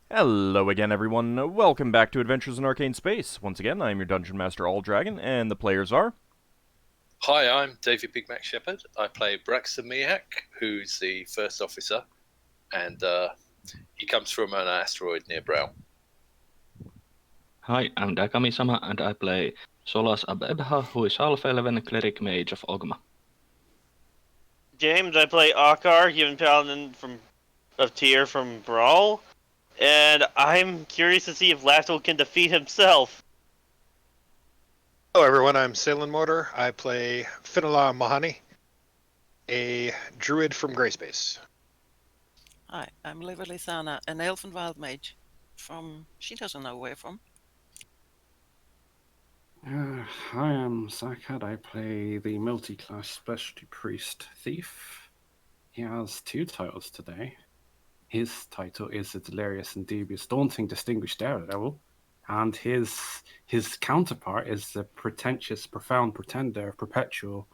Hello again, everyone. Welcome back to Adventures in Arcane Space. Once again, I am your Dungeon Master, AuldDragon, and the players are... Hi, I'm David Big Mac Shepherd. I play Braxon, who's the first officer, and he comes from an asteroid near Brow. Hi, I'm Dakami-sama, and I play Solas Abebha, who is half-elven cleric mage of Ogma. James, I play Ockar, human paladin of Tyr from Brawl, and I'm curious to see if Lafdul can defeat himself. Hello everyone, I'm Salen Mortar. I play Finnel'ar Mahani, a druid from Grayspace. Hi, I'm Levalithana, an elven wild mage from... she doesn't know where from. Hi, I'm Zakad. I play the multi-class specialty priest thief. He has two titles today. His title is the delirious and devious daunting distinguished daredevil, and his counterpart is the pretentious profound pretender of perpetual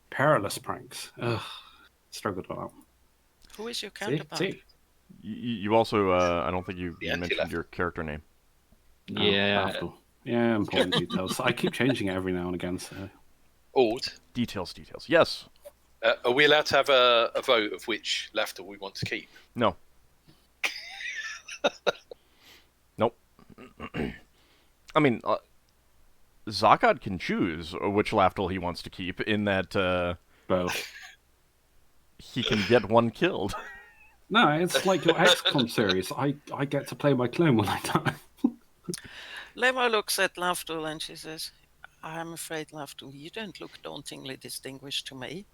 perilous pranks. Struggled with that. Who is your counterpart? See? You also, I don't think you mentioned anti-left. your character name. Yeah. Lafdul. Yeah, important details. I keep changing it every now and again, so... Ord, Details. Yes. are we allowed to have a vote of which Lafdul we want to keep? No. Nope. I mean, Zakad can choose which Lafdul he wants to keep, in that, Both. he can get one killed. No, it's like your XCOM series. I get to play my clone when I die. Lemo looks at Lafdul and she says, I'm afraid, Lafdul, you don't look dauntingly distinguished to me.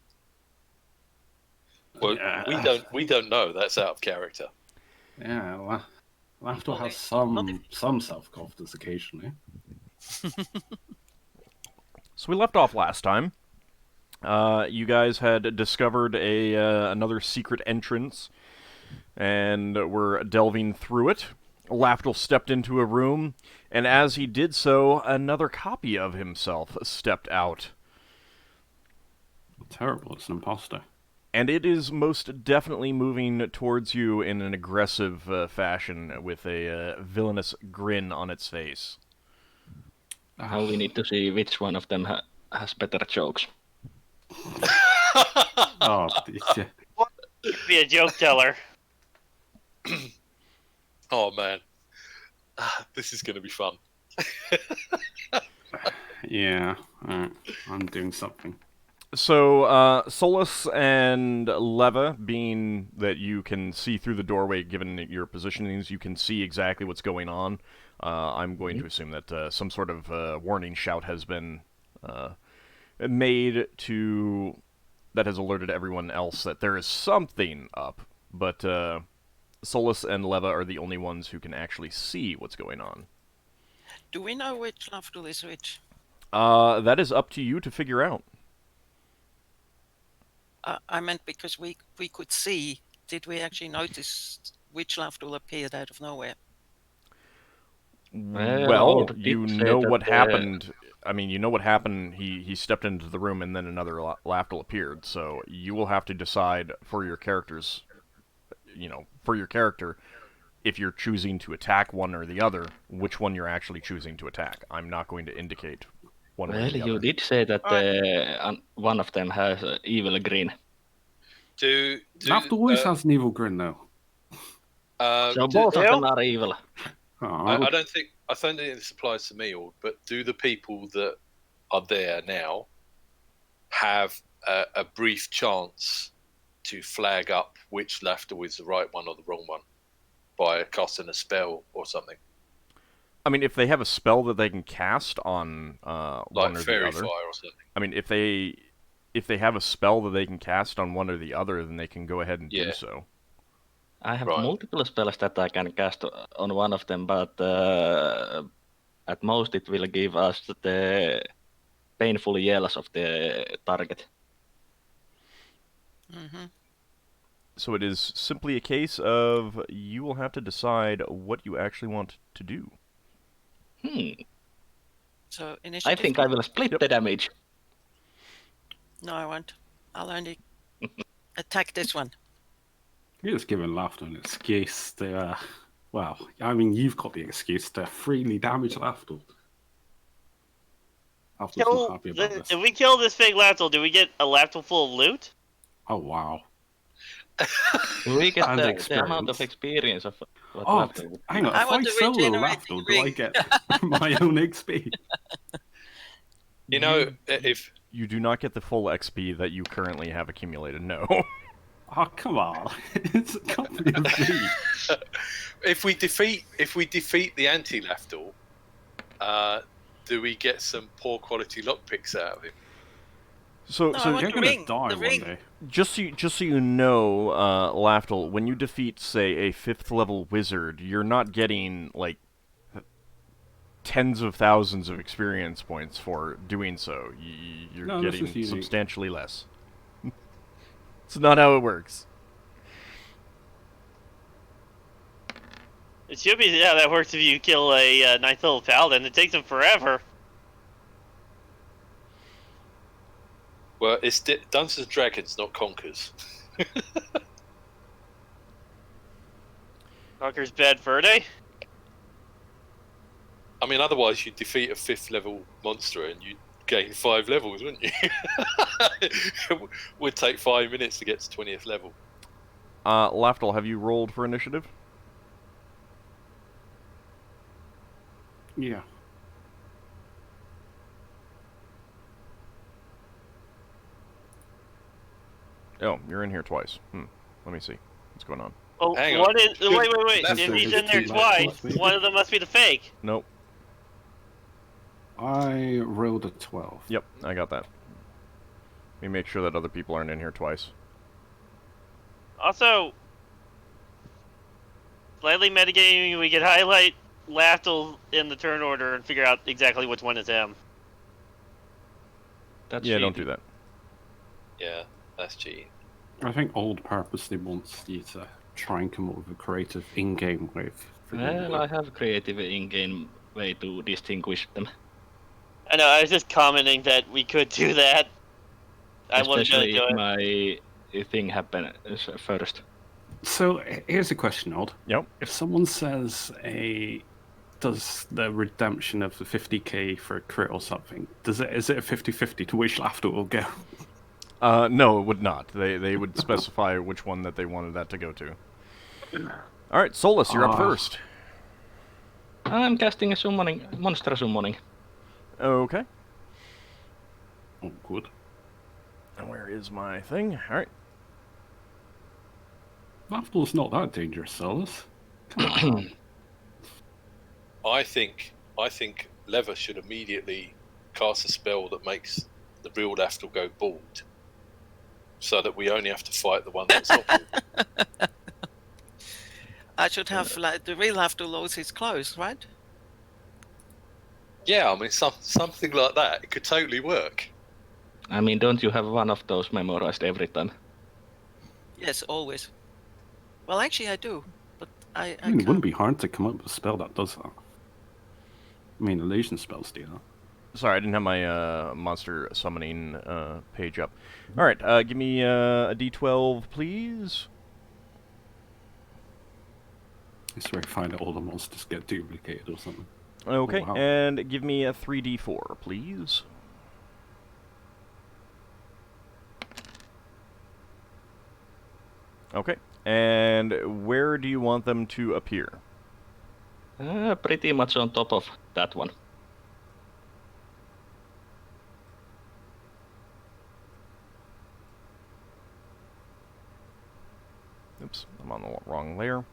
Well, Yeah. we don't know. That's out of character. Yeah, Lafdul has some self-confidence occasionally. So we left off last time. You guys had discovered another secret entrance, and were delving through it. Lafdul stepped into a room, and as he did so, another copy of himself stepped out. Terrible, it's an imposter. And it is most definitely moving towards you in an aggressive fashion, with a villainous grin on its face. Now we need to see which one of them has better jokes. Oh, yeah. Be a joke teller. Oh man, this is going to be fun. Yeah, alright, I'm doing something. So, Solas and Leva, being that you can see through the doorway, given your positionings, you can see exactly what's going on. I'm going to assume that some sort of warning shout has been made that has alerted everyone else that there is something up. But Solas and Leva are the only ones who can actually see what's going on. Do we know which Lafdul is which? That is up to you to figure out. I meant because we could see. Did we actually notice which Lafdul appeared out of nowhere? Well, you did say know that what happened. I mean, you know what happened. He stepped into the room, and then another Lafdul appeared. So you will have to decide for your characters, for your character, if you're choosing to attack one or the other, which one you're actually choosing to attack. I'm not going to indicate one way or Well, the you other. did say that one of them has evil grin. Lafdul always has an evil grin, though. So both of them are evil. Oh, I don't think this applies to me, Ord, but do the people that are there now have a brief chance to flag up which Lafdul is the right one or the wrong one by casting a spell or something? I mean, if they have a spell that they can cast on one or the Fairy other. Fire or something. I mean, if they have a spell that they can cast on one or the other, then they can go ahead and do so. I have Right. multiple spells that I can cast on one of them, but at most it will give us the painful yells of the target. Mm-hmm. So it is simply a case of you will have to decide what you actually want to do. So I initiative. think I will split the damage. No, I won't. I'll only attack this one. You're just giving Lafdul an excuse to, well, I mean, you've got the excuse to freely damage Lafdul. Lafdul's not happy about this. If we kill this big Lafdul, do we get a Lafdul full of loot? Oh, wow. We get And the amount of experience of what Oh, Lafdul. hang on, I if want I to solo regenerate Lafdul, the do I ring. get my own XP? You know, if You do not get the full XP that you currently have accumulated. No. Oh, come on. It's a copy of me. if we defeat the anti-Lafdul, do we get some poor quality lockpicks out of him? So, No, I so want You're the gonna ring, die the one ring. day. just so you know, Lafdul, when you defeat, say, a 5th level wizard, you're not getting like tens of thousands of experience points for doing so. You're No, this is getting unique. substantially less. It's not how it works. It should be how that works if you kill a 9th level paladin. It takes them forever. Well, it's Dungeons and Dragons, not Conkers. Conquer's Bad Verde? I mean, otherwise you'd defeat a 5th level monster and you'd gain 5 levels, wouldn't you? It would take 5 minutes to get to 20th level. Lafdul, have you rolled for initiative? Yeah. Oh, you're in here twice. Let me see. What's going on? Oh, Hang on. what is? Wait. That's If he's the in there two twice, levels, maybe? one of them must be the fake. Nope. I rolled a 12. Yep, I got that. Let me make sure that other people aren't in here twice. Also, slightly metagaming, we could highlight Lafdul in the turn order and figure out exactly which one is him. That's Yeah, don't cheating. do that. Yeah, that's cheating. I think Old purposely wants you to try and come up with a creative in-game way. Well, I have creative in-game way to distinguish them. I know, I was just commenting that we could do that. I wasn't going to Especially do if it. my thing happen first. So here's a question, Old. Yep. If someone says does the redemption of the 50k for a crit or something, is it a 50-50 to which Lafdul will go? No, it would not. They would specify which one that they wanted that to go to. All right, Solas, you're up first. I'm casting a monster summoning. Okay. Oh, good. And where is my thing? All right. Lafdul's not that dangerous, Solas. Come on. I think Lever should immediately cast a spell that makes the real Lafdul go bald, so that we only have to fight the one that's not bald. I should have the real have to lose his clothes, right? Yeah, I mean something like that. It could totally work. I mean, don't you have one of those memorized every time? Yes, always. Well, actually, I do, but I I mean, it can't. wouldn't be hard to come up with a spell that does that. I mean, illusion spells do that. Sorry, I didn't have my monster summoning page up. All right, give me a D12, please. I swear I find that all the monsters get duplicated or something. Okay, Oh, wow. and give me a 3D4, please. Okay, and where do you want them to appear? Pretty much on top of that one. Oops, I'm on the wrong layer.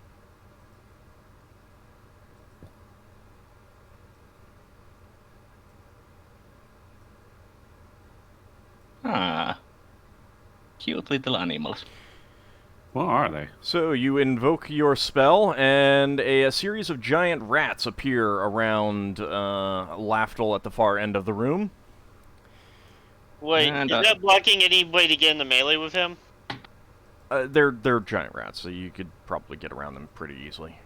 Ah, cute little animals. What are they? So you invoke your spell, and a series of giant rats appear around Lafdul at the far end of the room. Wait, And, is that blocking any way to get in the melee with him? They're giant rats, so you could probably get around them pretty easily.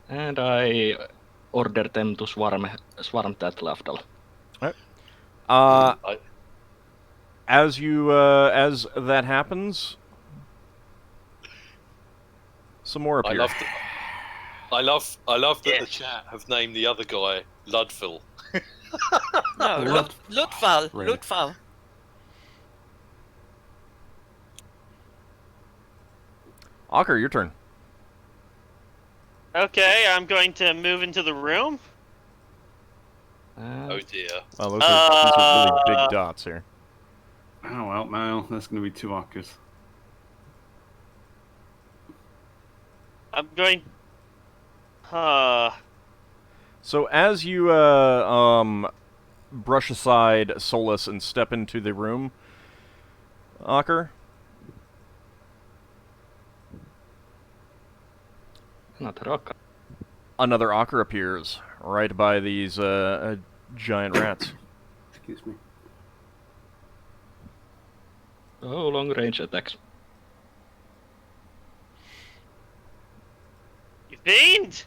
And I ordered them to swarm that Lafdul. As that happens, Some more I appear. love that the chat have named the other guy Ludful. No, What? Ludval. Really? Ludval. Ockar, your turn. Okay, I'm going to move into the room. Oh dear. Oh, those are really big dots here. Oh well, now there's going to be 2 Ockars. I'm going. So as you brush aside Solas and step into the room, Ockar, another Ockar appears right by these giant rats. Excuse me. Oh, long range attacks. You fiend!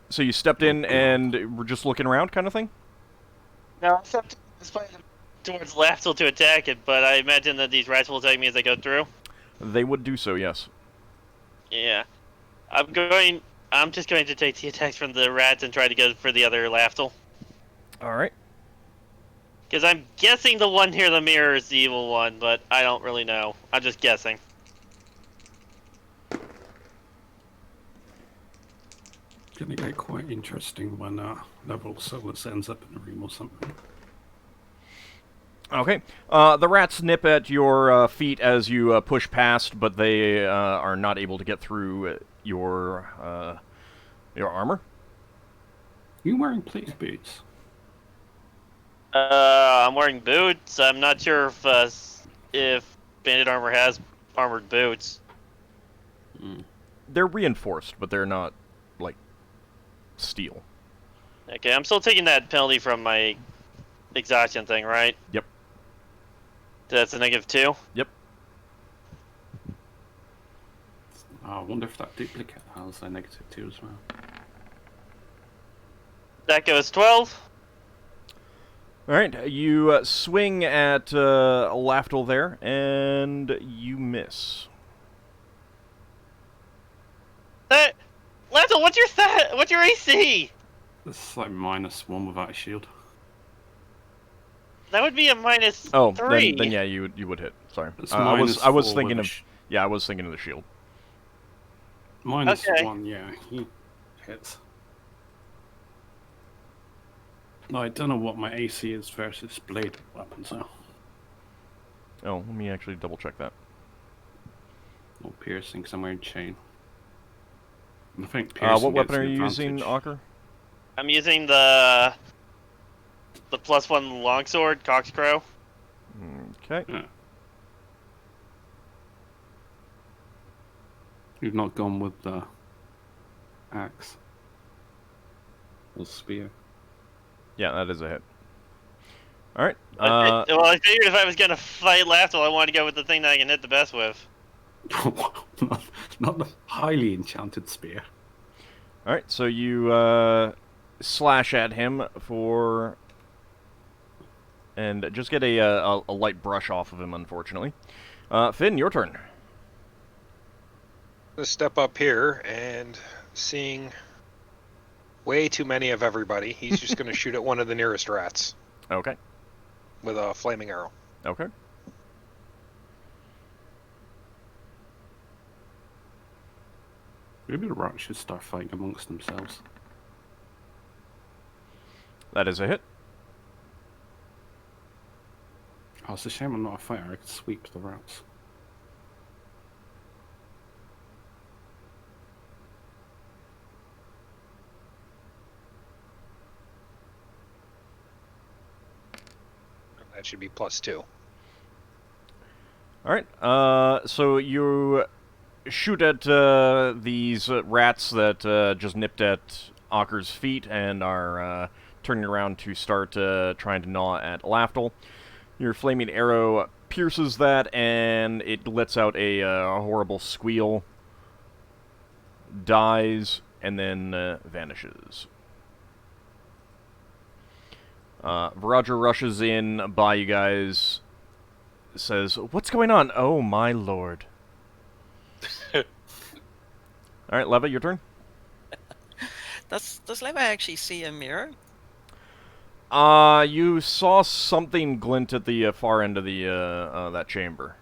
So you stepped in and were just looking around, kind of thing? No, I stepped towards Lafdul to attack it, but I imagine that these rats will attack me as I go through. They would do so, yes. Yeah. I'm just going to take the attacks from the rats and try to go for the other Lafdul. All right. Because I'm guessing the one here in the mirror is the evil one, but I don't really know. I'm just guessing. Gonna get quite interesting when level Solas ends up in a room or something. Okay. The rats nip at your feet as you push past, but they are not able to get through your armor. You wearing plate boots? I'm wearing boots. I'm not sure if bandit armor has armored boots. They're reinforced, but they're not, like, steel. Okay, I'm still taking that penalty from my exhaustion thing, right? Yep. That's a -2? Yep. I wonder if that duplicate has a -2 as well. That goes 12. All right, you swing at Lafdul there, and you miss. Lafdul, what's your AC? It's like -1 without a shield. That would be a -3. Oh, then yeah, you would hit. Sorry, It's I was -4 thinking with of I was thinking of the shield. -1, Okay. yeah, he hits. No, I don't know what my AC is versus blade weapons though. Oh, let me actually double check that. No piercing, because I'm wearing chain. I think piercing What weapon gives are an you using, advantage. Ockar? I'm using the +1 longsword, Coxcrow. Okay. Yeah. You've not gone with the axe or spear. Yeah, that is a hit. All right. Well, I figured if I was gonna fight Lafdul, I wanted to go with the thing that I can hit the best with. not the highly enchanted spear. All right. So you slash at him and just get a light brush off of him. Unfortunately, Finn, your turn. I'm gonna step up here and seeing way too many of everybody, he's just gonna shoot at one of the nearest rats Okay. with a flaming arrow. Okay. Maybe the rats should start fighting amongst themselves. That is a hit. Oh, it's a shame I'm not a fighter. I could sweep the rats. That should be +2. All right. So you shoot at these rats that just nipped at Ockar's feet and are turning around to start trying to gnaw at Lafdul. Your flaming arrow pierces that, and it lets out a horrible squeal, dies, and then vanishes. Viraja rushes in by you guys, says, "What's going on?" "Oh, my lord." All right, Leva, your turn. Does Leva actually see a mirror? You saw something glint at the far end of the that chamber.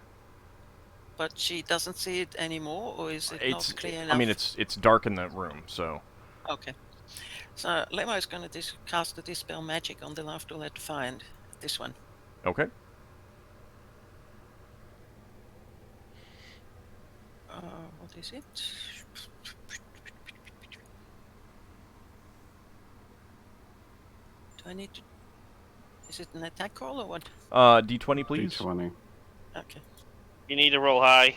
But she doesn't see it anymore, or is it not clear enough? I mean, it's dark in that room, so. Okay. So Leva is going to cast the Dispel Magic on the Lafdul at Defiant. This one. Okay. What is it? Do I need to... Is it an attack roll or what? D20, please. D20. Okay. You need to roll high.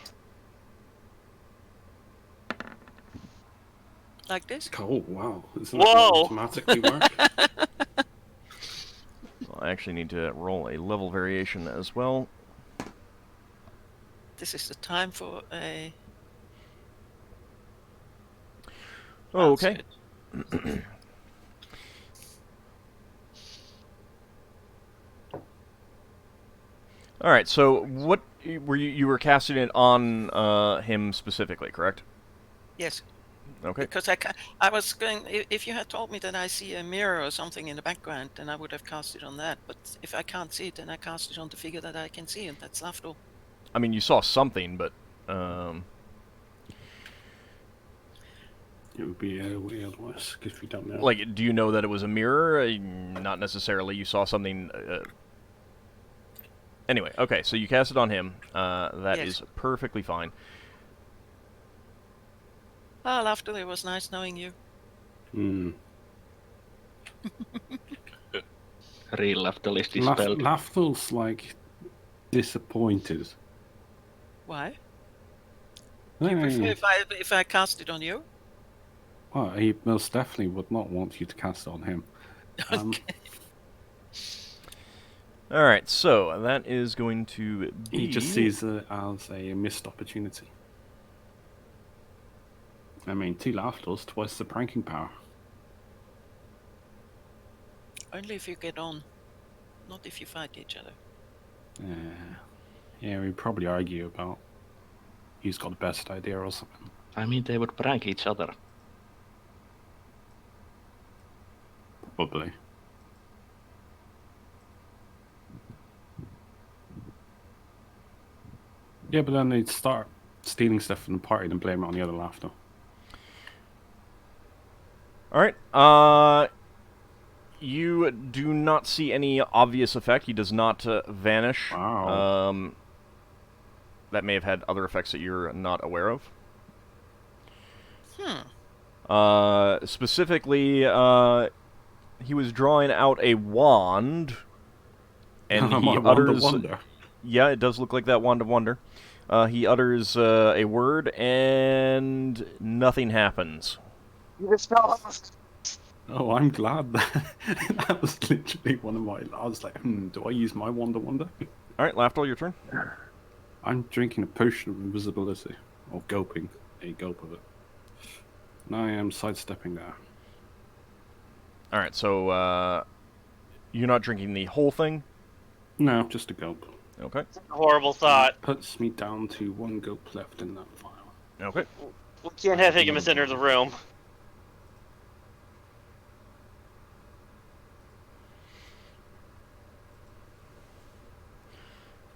Like this? Oh, wow. Isn't Whoa! that automatically work? Well, I actually need to roll a level variation as well. This is the time for a... Oh, That's okay. good. All right. So, what were you were casting it on him specifically, correct? Yes. Okay. Because I was going... If you had told me that I see a mirror or something in the background, then I would have cast it on that. But if I can't see it, then I cast it on the figure that I can see, and that's Lafdul. I mean, you saw something, but It would be otherwise, because we don't know. like, do you know that it was a mirror? Not necessarily. You saw something. Anyway, okay. So you cast it on him. That Yes. is perfectly fine. Ah, Lafdul, it was nice knowing you. Hmm. Real Lafdul is dispelled. Lafdul's, like, disappointed. Why? No, You prefer if I cast it on you? Well, he most definitely would not want you to cast it on him. Okay. All right. So that is going to be. He just sees it as a missed opportunity. I mean, 2 Lafduls, twice the pranking power. Only if you get on. Not if you fight each other. Yeah, we'd probably argue about who's got the best idea or something. I mean, they would prank each other. Probably. Yeah, but then they'd start stealing stuff from the party and blame it on the other Lafdul. All right. You do not see any obvious effect. He does not vanish. Wow. That may have had other effects that you're not aware of. Specifically, he was drawing out a wand, and he Wand of utters. Wonder. Yeah, it does look like that wand of wonder. He utters a word, and nothing happens. Oh, I'm glad that was literally one of my. I was like, do I use my wand of wonder? All right, Lafdul, your turn. I'm drinking a potion of invisibility, or gulping a gulp of it. And I am sidestepping there. All right, so you're not drinking the whole thing. No, just a gulp. Okay. Horrible thought. Puts me down to 1 gulp left in that vial. Okay. We can't have Higgins enter the room.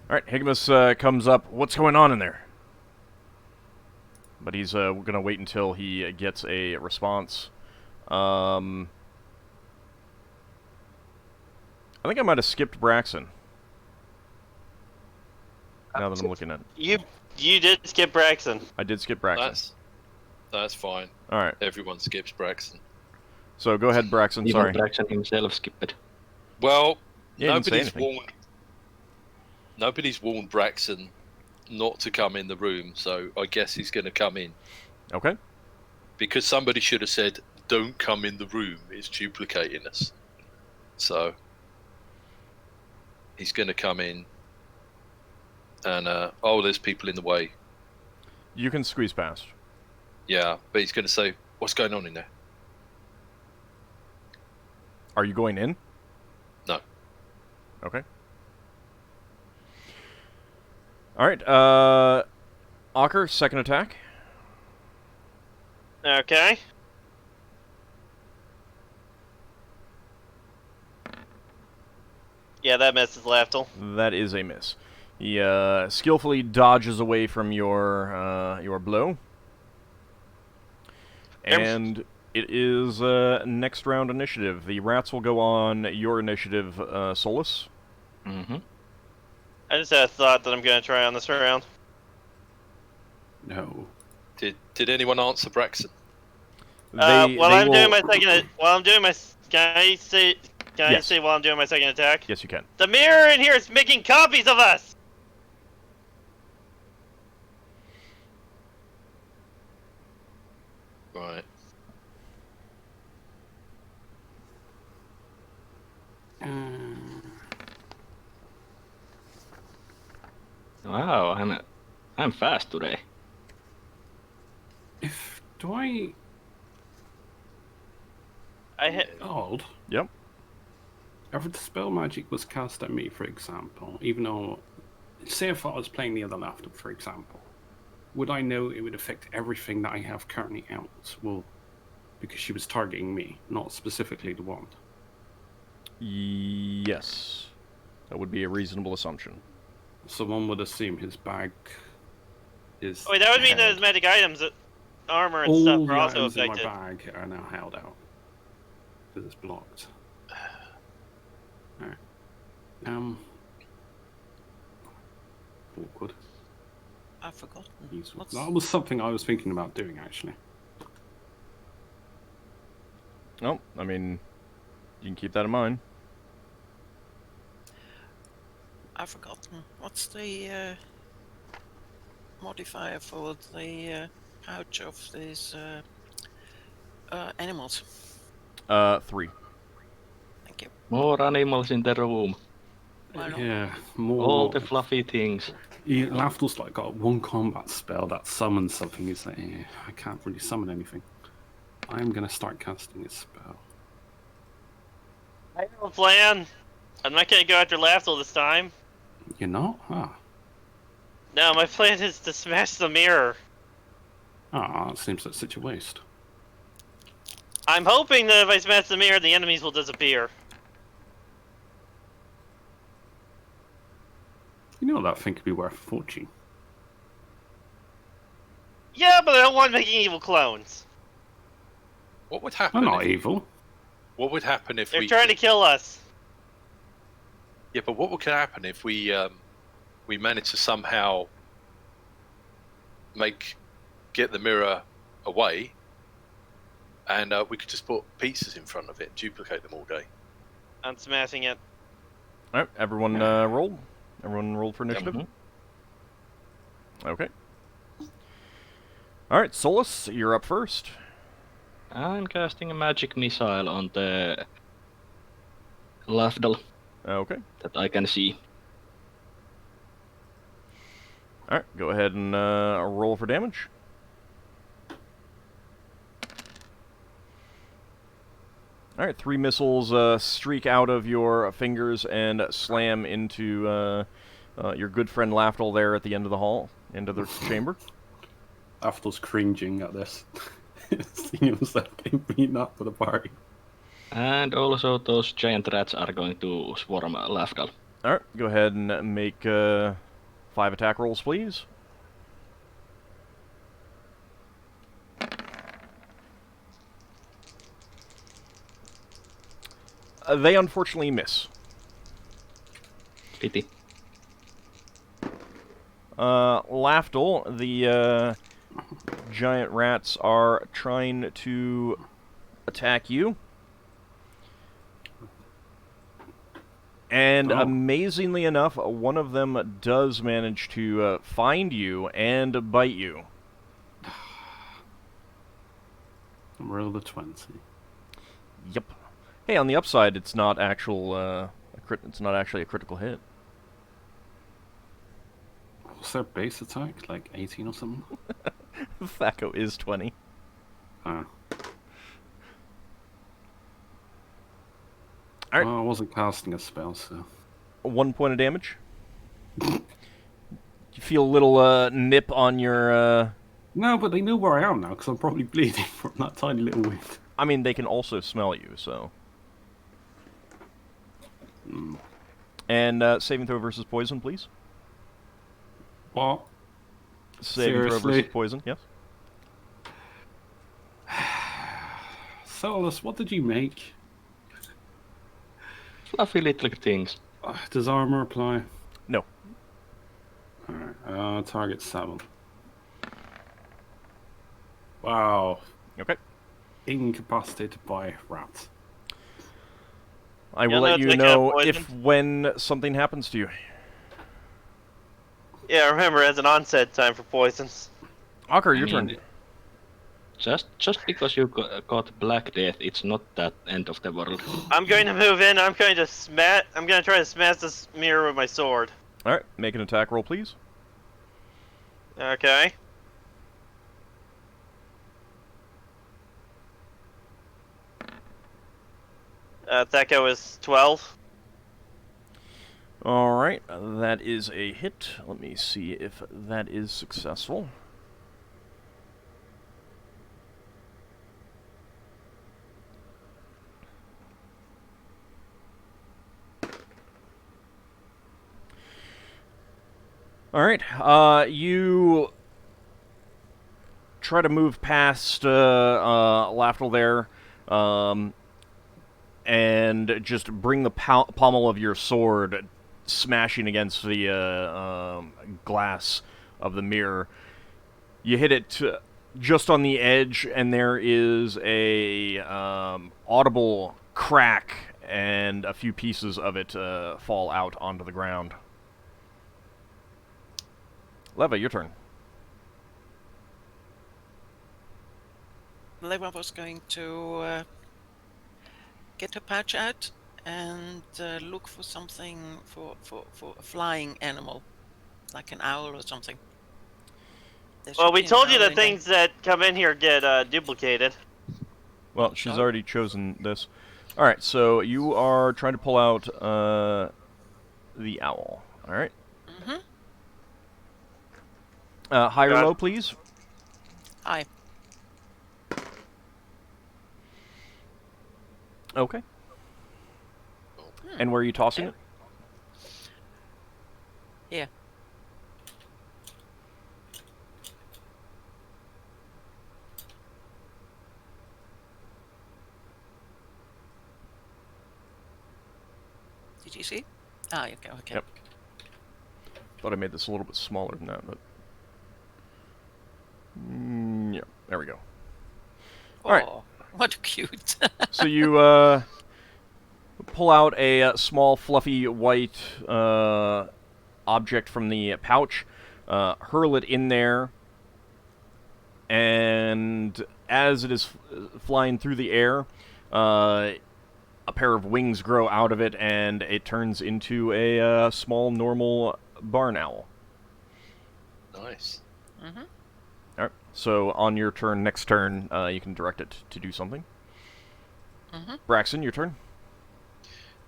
All right, Higgins comes up. What's going on in there? But he's going to wait until he gets a response. I think I might have skipped Braxon. Now that I'm looking at it. You did skip Braxon. I did skip Braxon. That's fine. All right. Everyone skips Braxton. So go ahead, Braxon. Even Sorry. Braxon himself skipped. Well, Yeah, he didn't say nobody's anything. warned. Nobody's warned Braxton not to come in the room, so I guess he's going to come in. Okay. Because somebody should have said, "Don't come in the room. It's duplicating us." So he's going to come in, and there's people in the way. You can squeeze past. Yeah, but he's going to say, "What's going on in there?" Are you going in? No. Okay. All right. Ockar, second attack. Okay. Yeah, that misses Lafdul. That is a miss. He skillfully dodges away from your blow. And it is next round initiative. The rats will go on your initiative, Solas. Mm-hmm. I just had a thought that I'm going to try on this round. No. Did anyone answer Braxon? While I'm doing my can I say while I'm doing my second attack? Yes, you can. The mirror in here is making copies of us. Right. Wow, I'm fast today. Do I hit. old? Yep. If the spell magic was cast at me, for example, even though, say if I was playing the other Lafdul, for example, would I know it would affect everything that I have currently out? Well, because she was targeting me, not specifically the wand. Yes. That would be a reasonable assumption. So one would assume his bag is. Wait, that would mean that his magic items, armor and all stuff the are also items affected. in my bag are now held out because it's blocked. Alright. Awkward. I've forgotten. What's... That was something I was thinking about doing, actually. Oh, I mean, you can keep that in mind. I've forgotten. What's the modifier for the pouch of these animals? 3. Thank you. More animals in the room. Why not? Yeah, more. All the fluffy things. Yeah, Lafdul's like got one combat spell that summons something. He's like, I can't really summon anything. I'm gonna start casting a spell. I have a plan. I'm not going to go after Lafdul this time. You're not? Ah. No, my plan is to smash the mirror. Ah, it seems like such a waste. I'm hoping that if I smash the mirror, the enemies will disappear. You know that thing could be worth a fortune. Yeah, but I don't want making evil clones. What would happen? I'm not evil. What would happen if They're we? trying to kill us. Yeah, but what would happen if we manage to somehow get the mirror away, and we could just put pieces in front of it, duplicate them all day. I'm smashing it. All right, everyone roll. Everyone roll for initiative. Mm-hmm. Okay. All right, Solas, you're up first. I'm casting a magic missile on the Lafdul Okay. that I can see. All right, go ahead and roll for damage. All right, 3 missiles streak out of your fingers and slam into your good friend Lafdul there at the end of the hall, end of the chamber. Lafdul's cringing at this. Seeing himself getting beaten up for the party. And also those giant rats are going to swarm Lafdul. All right, go ahead and make 5 attack rolls, please. They unfortunately miss. Pity. Lafdul, the giant rats are trying to attack you. And amazingly enough, one of them does manage to find you and bite you. Roll the 20. Yep. Hey, on the upside, it's not actual. It's not actually a critical hit. What's their base attack? Like 18 or something? Thaco is 20. Ah. Alright. Oh, I wasn't casting a spell, so... 1 point of damage. You feel a little nip on your No, but they know where I am now because I'm probably bleeding from that tiny little wound. I mean, they can also smell you, so. And saving throw versus poison, please. What? Saving throw Seriously? versus poison, yes. Solas, what did you make? Fluffy little things. Does armor apply? No. Alright, target 7. Wow. Okay. Incapacitated by rat. I will You'll let know you it's like know a if when something happens to you. Yeah, remember, as an onset time for poisons. Ockar, your I turn. mean, Just because you got Black Death, it's not that end of the world. I'm going to move in. I'm going to try to smash this mirror with my sword. Alright, make an attack roll, please. Okay. That guy was 12. Alright, that is a hit. Let me see if that is successful. Alright, you try to move past Lafdul there, and just bring the pommel of your sword smashing against the glass of the mirror. You hit it just on the edge, and there is a audible crack, and a few pieces of it fall out onto the ground. Leva, your turn. Leva was going to get her pouch out and look for something for a flying animal, like an owl or something. There Well, should we be an told you owl the in there. things that come in here get duplicated. Well, she's Oh. already chosen this. Alright, so you are trying to pull out the owl. Alright. Mm-hmm. High or Got it. low, please? Hi. Okay. And where are you tossing it? Yeah. Did you see? Ah, okay, okay. Yep. Thought I made this a little bit smaller than that, but... yeah, there we go. Alright. Oh, what cute. So you pull out a small, fluffy, white object from the pouch, hurl it in there, and as it is flying through the air, a pair of wings grow out of it, and it turns into a small, normal barn owl. Nice. Mm-hmm. Alright, so on your turn, next turn, you can direct it to do something. Mm-hmm. Braxon, your turn.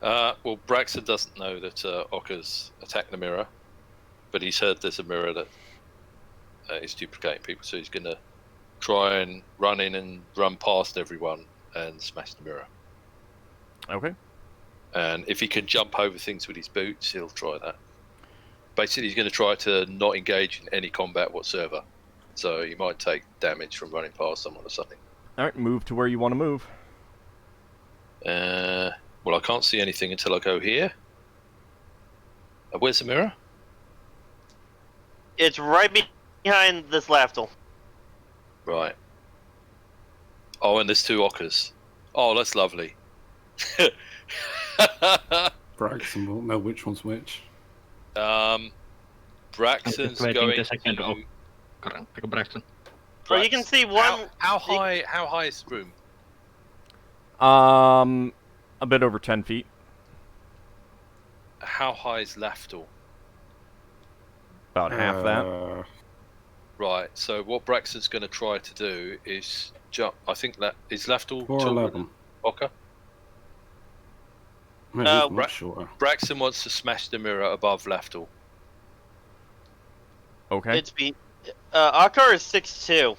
Well, Braxon doesn't know that Ockar's attacked the mirror, but he's heard there's a mirror that is duplicating people, so he's going to try and run in and run past everyone and smash the mirror. Okay. And if he can jump over things with his boots, he'll try that. Basically, he's going to try to not engage in any combat whatsoever. So he might take damage from running past someone or something. Alright, move to where you want to move. Well, I can't see anything until I go here. Where's the mirror? It's right behind this Lafdul. Right. Oh, and there's two Ockars. Oh, that's lovely. Braxon won't know which one's which. Braxon's waiting going the second to... Correct, Braxton. Well, you can see one. How high is the room? A bit over 10 feet. How high is Lafdul? About half that. Right, so what Braxton's going to try to do is jump. I think that is Lafdul 4'11". Ockar? No, he's much shorter. Braxton wants to smash the mirror above Lafdul. Okay. Ockar is 6'2".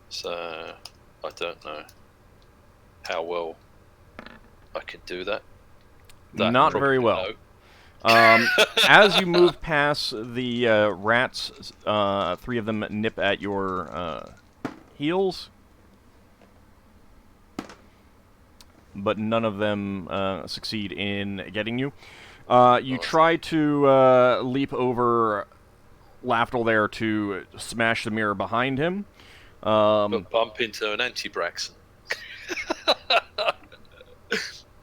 So I don't know how well I can do that. Not very Probably well. no. As you move past the rats, 3 of them nip at your heels, but none of them succeed in getting you. You try to leap over Lafdul there to smash the mirror behind him. But bump into an anti-Braxon.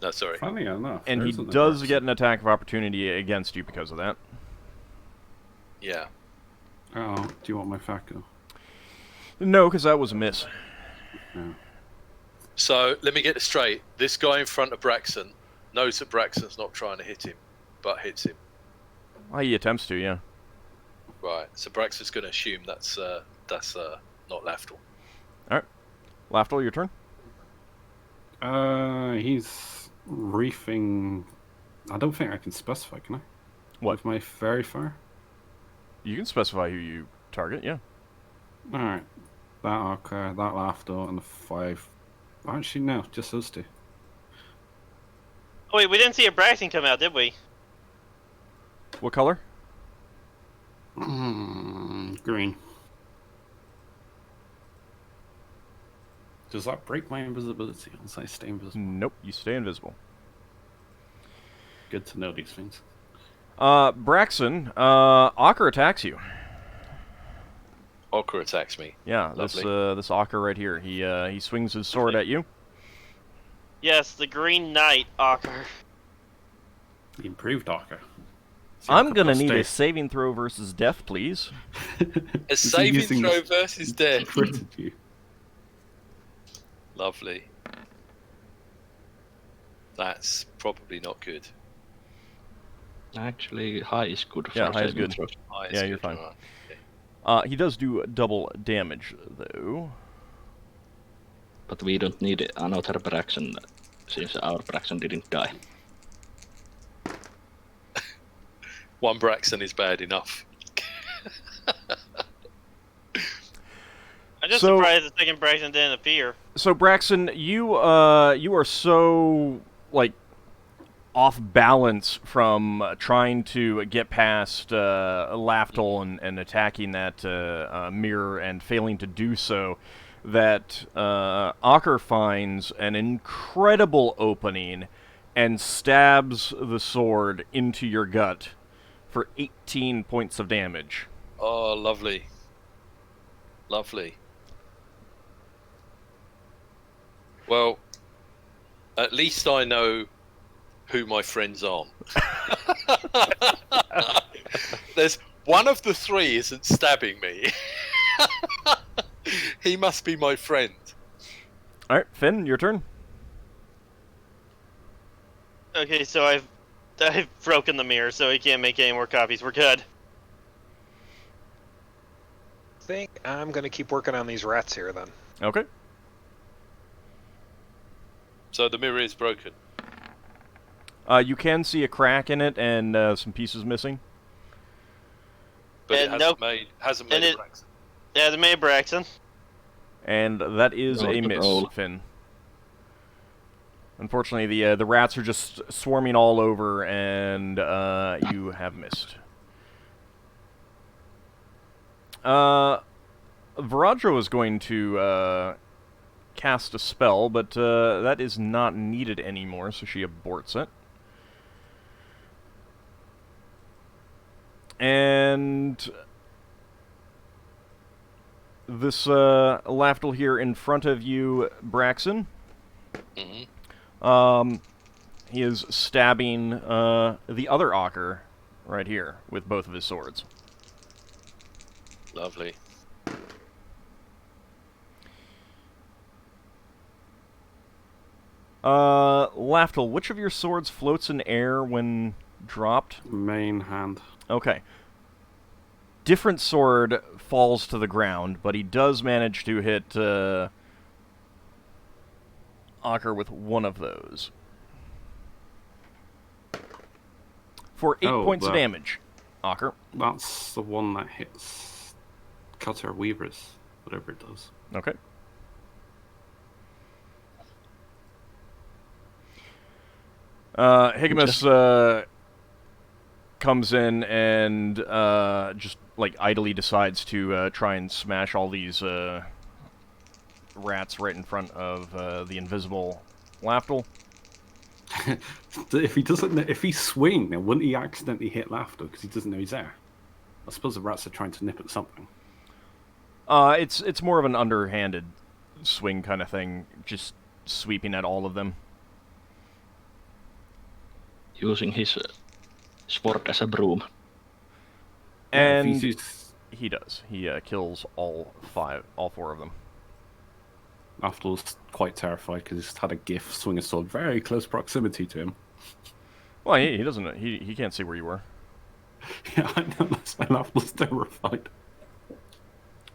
No, sorry. Funny enough, And he there's an does Braxon. get an attack of opportunity against you because of that. Yeah. Oh, do you want my Faco? No, because that was a miss. No. So let me get this straight. This guy in front of Braxon knows that Braxon's not trying to hit him, but hits him. Well, he attempts to, yeah. Right. So Braxon's going to assume that's not Lafdul. Alright. Lafdul, your turn. He's reefing. I don't think I can specify, can I? What? With my very far? You can specify who you target, yeah. Alright. That Ockar, that Lafdul, and the 5. Actually, no, just those 2. Oh, wait, we didn't see a Braxon come out, did we? What color? Green. Does that break my invisibility once I stay invisible? Nope, you stay invisible. Good to know these things. Braxon, Ockar attacks you. Ockar attacks me. Yeah, Lovely. this Ockar right here. He swings his sword at you. Yes, the Green Knight, Ockar. The improved Ockar. I'm gonna need a saving throw versus death, please. A saving throw versus death. Fortitude. Lovely. That's probably not good. Actually, high is good. Yeah, for high is saving good. throws. Oh, it's Yeah, you're good, fine. right, okay. He does do double damage, though. But we don't need another Braxon, since our Braxon didn't die. One Braxon is bad enough. I'm just So- surprised the second Braxon didn't appear. So Braxon, you are so like off balance from trying to get past Lafdul and attacking that mirror and failing to do so, that Ockar finds an incredible opening and stabs the sword into your gut for 18 points of damage. Oh, lovely. Lovely. Well, at least I know who my friends are. There's one of the 3 isn't stabbing me. He must be my friend. All right, Finn, your turn. Okay, so I've broken the mirror, so he can't make any more copies. We're good. I think I'm going to keep working on these rats here then. Okay. So the mirror is broken. You can see a crack in it and some pieces missing. But it And hasn't made a Braxon. Yeah, the May Braxon. And that is Roll a the miss, roll. Finn. Unfortunately, the rats are just swarming all over, and you have missed. Viradro is going to cast a spell, but that is not needed anymore, so she aborts it. And this Lafdul here in front of you, Braxon. Mm-hmm. He is stabbing the other Ockar right here with both of his swords. Lovely. Lafdul, which of your swords floats in air when dropped? Main hand. Okay. Different sword falls to the ground, but he does manage to hit Ockar with one of those. for 8 Oh, points of that- damage. Ockar. That's the one that hits Cutter Weavers, whatever it does. Okay. Higamus comes in and just like idly decides to try and smash all these rats right in front of the invisible Lafdul. If he swing, then wouldn't he accidentally hit Lafdul because he doesn't know he's there? I suppose the rats are trying to nip at something. It's more of an underhanded swing kind of thing, just sweeping at all of them. Using his sword as a broom. And if he's he does. He kills all 4 of them. Lafdul's quite terrified because he's had a gif swing a sword very close proximity to him. Well, he doesn't. He can't see where you were. Yeah, I know. That's why Lafdul's terrified.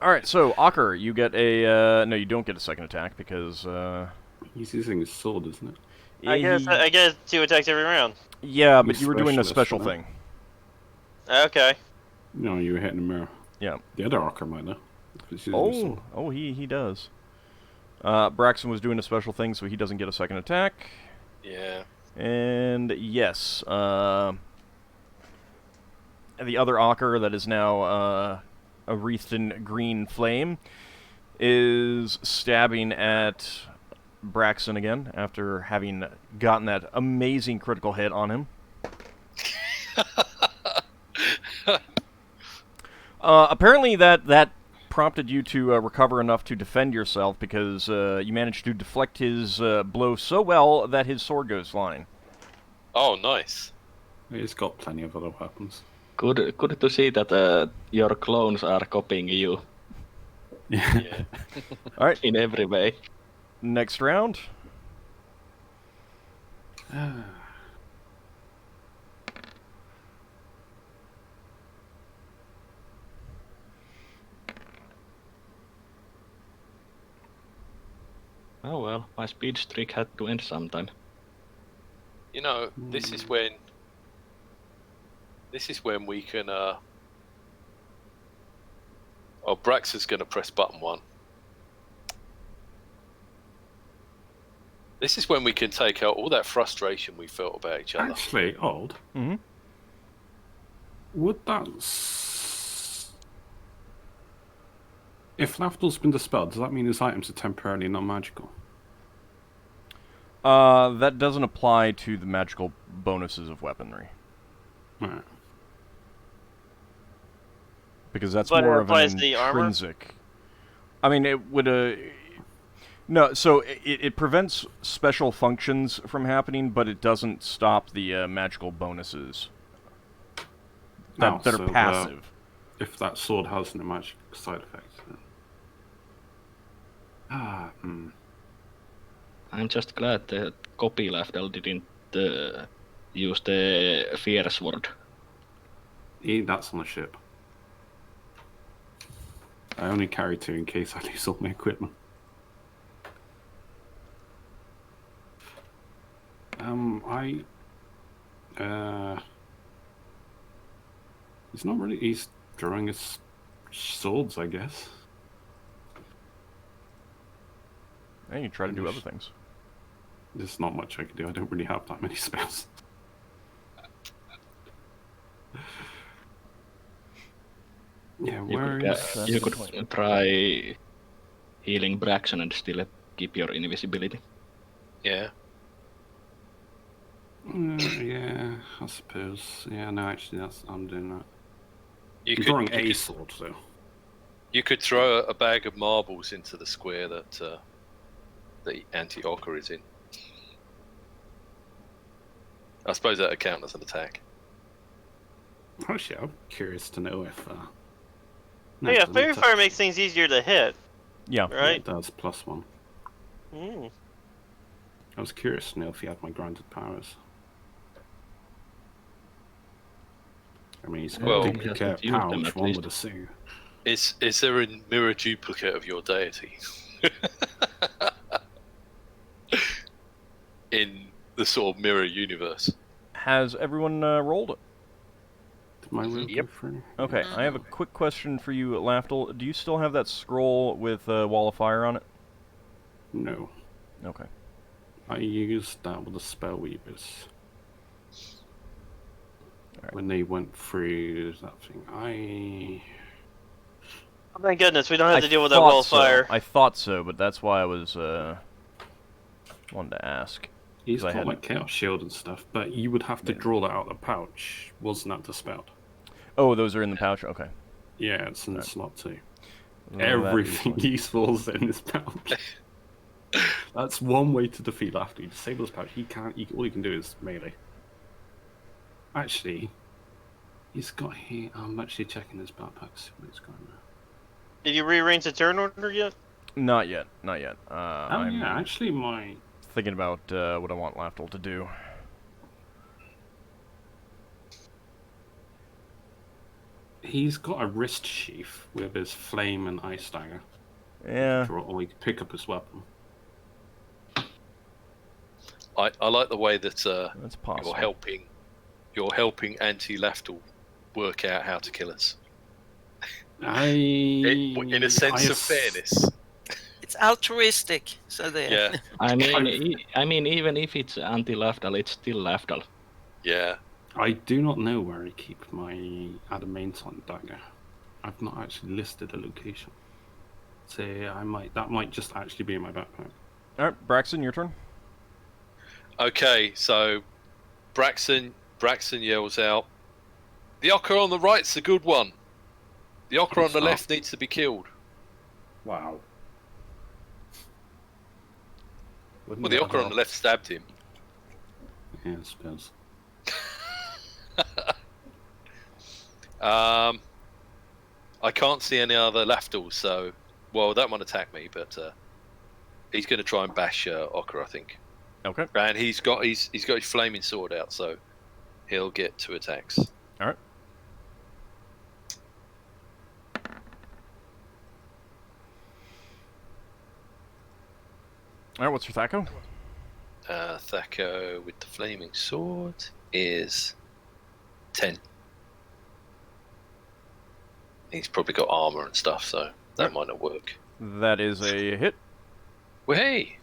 All right, so Ockar, you get a no. You don't get a second attack because He's using his sword, isn't it? I guess 2 attacks every round. Yeah, but He's you were doing a specialist, special right? thing. Okay. No, you were hitting a mirror. Yeah. The other Ockar might know. If he's using his sword. He does. Braxon was doing a special thing, so he doesn't get a second attack. Yeah. And yes, the other Ockar that is now a wreathed in green flame is stabbing at Braxon again after having gotten that amazing critical hit on him. Apparently that prompted you to recover enough to defend yourself because you managed to deflect his blow so well that his sword goes flying. Oh, nice. He's got plenty of other weapons. Good to see that your clones are copying you Yeah. All right, in every way. next round. Oh well, my speed streak had to end sometime. You know, this is when we can. Oh, Braxon's going to press button 1. This is when we can take out all that frustration we felt about each other. Actually, Old, Mm-hmm. would that... If Lafdul's been dispelled, does that mean his items are temporarily non-magical? That doesn't apply to the magical bonuses of weaponry. Right. Because that's But it more of an applies to the armor? intrinsic. I mean, it would. No, so it prevents special functions from happening, but it doesn't stop the magical bonuses that so are passive. If that sword has no magic side effects. Then... I'm just glad the copy Lafdul didn't use the fear sword. That's on the ship. I only carry 2 in case I lose all my equipment. He's not really... He's drawing his swords, I guess. And you try to do other things. There's not much I can do. I don't really have that many spells. Yeah, where is... You could try healing Braxon and still keep your invisibility. Yeah. Yeah, I suppose. Yeah, no, actually, I'm doing that. You I'm could, drawing you a could- sword, so... You could throw a bag of marbles into the square that the anti-Ockar is in. I suppose that would count as an attack. Actually, I'm curious to know if... Oh yeah, Fairy Fire makes things easier to hit, Yeah. right? It does, +1. Mm. I was curious to know if he had my grounded powers. I mean, he's got Well, a he duplicate hasn't used them, pouch, at one least. would assume. Is there a mirror duplicate of your deity? In the sort of mirror universe. Has everyone rolled it? Did my will Yep. go through? Okay, I have a quick question for you, Lafdul. Do you still have that scroll with Wall of Fire on it? No. Okay. I used that with the spell weavers. Alright. When they went through that thing, Oh, thank goodness, we don't have I to deal with that thought wall of so. fire. I thought so, but that's why I was wanted to ask. He's 'Cause I got had- like Chaos Shield and stuff, but you would have to draw that out of the pouch. Wasn't that dispelled? Oh, those are in the pouch? Okay. Yeah, it's in slot 2. Well, that is Everything one. useful is in this pouch. That's one way to defeat Lafdul. You disable his pouch. He can't. All he can do is melee. Actually, he's got here. I'm actually checking his backpacks. What he's got now. Did you rearrange the turn order yet? Not yet. Not yet. Oh I'm yeah, actually my thinking about what I want Lafdul to do. he's got a wrist sheath with his flame and ice dagger. Yeah. Or he can pick up his weapon. I like the way that That's possible. you're helping Anti-Lafdul work out how to kill us. In a sense of fairness. It's altruistic, so there. Yeah, I mean, even if it's anti-Lafdul, it's still Lafdul. yeah. I do not know where I keep my Adamant dagger. I've not actually listed a location. So that might just actually be in my backpack. Alright, Braxon, your turn. Okay, so Braxon yells out, "The Ockar on the right's a good one. The Ockar on the left needs to be killed." Wow. Well, the Ockar on the left stabbed him. Yeah, I suppose. I can't see any other Lafdul, so that won't attack me, but he's going to try and bash Ockar, I think. Okay. And he's got his flaming sword out, so he'll get 2 attacks. Alright. Alright, what's your Thaco? Thaco with the flaming sword is 10. He's probably got armor and stuff, so that might not work. That is a hit. Well, hey!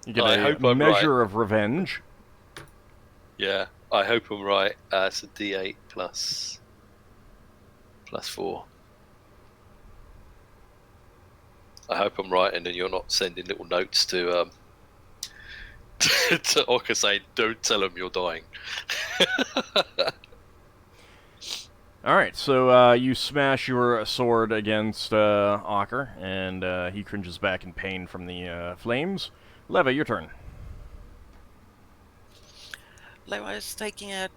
You get I a hope I'm measure of revenge. Yeah, I hope I'm right. It's a D8 plus 4. I hope I'm right, and then you're not sending little notes to to Ockar saying, "Don't tell him you're dying." Alright, so you smash your sword against Ockar, and he cringes back in pain from the flames. Leva, your turn. Leva is taking out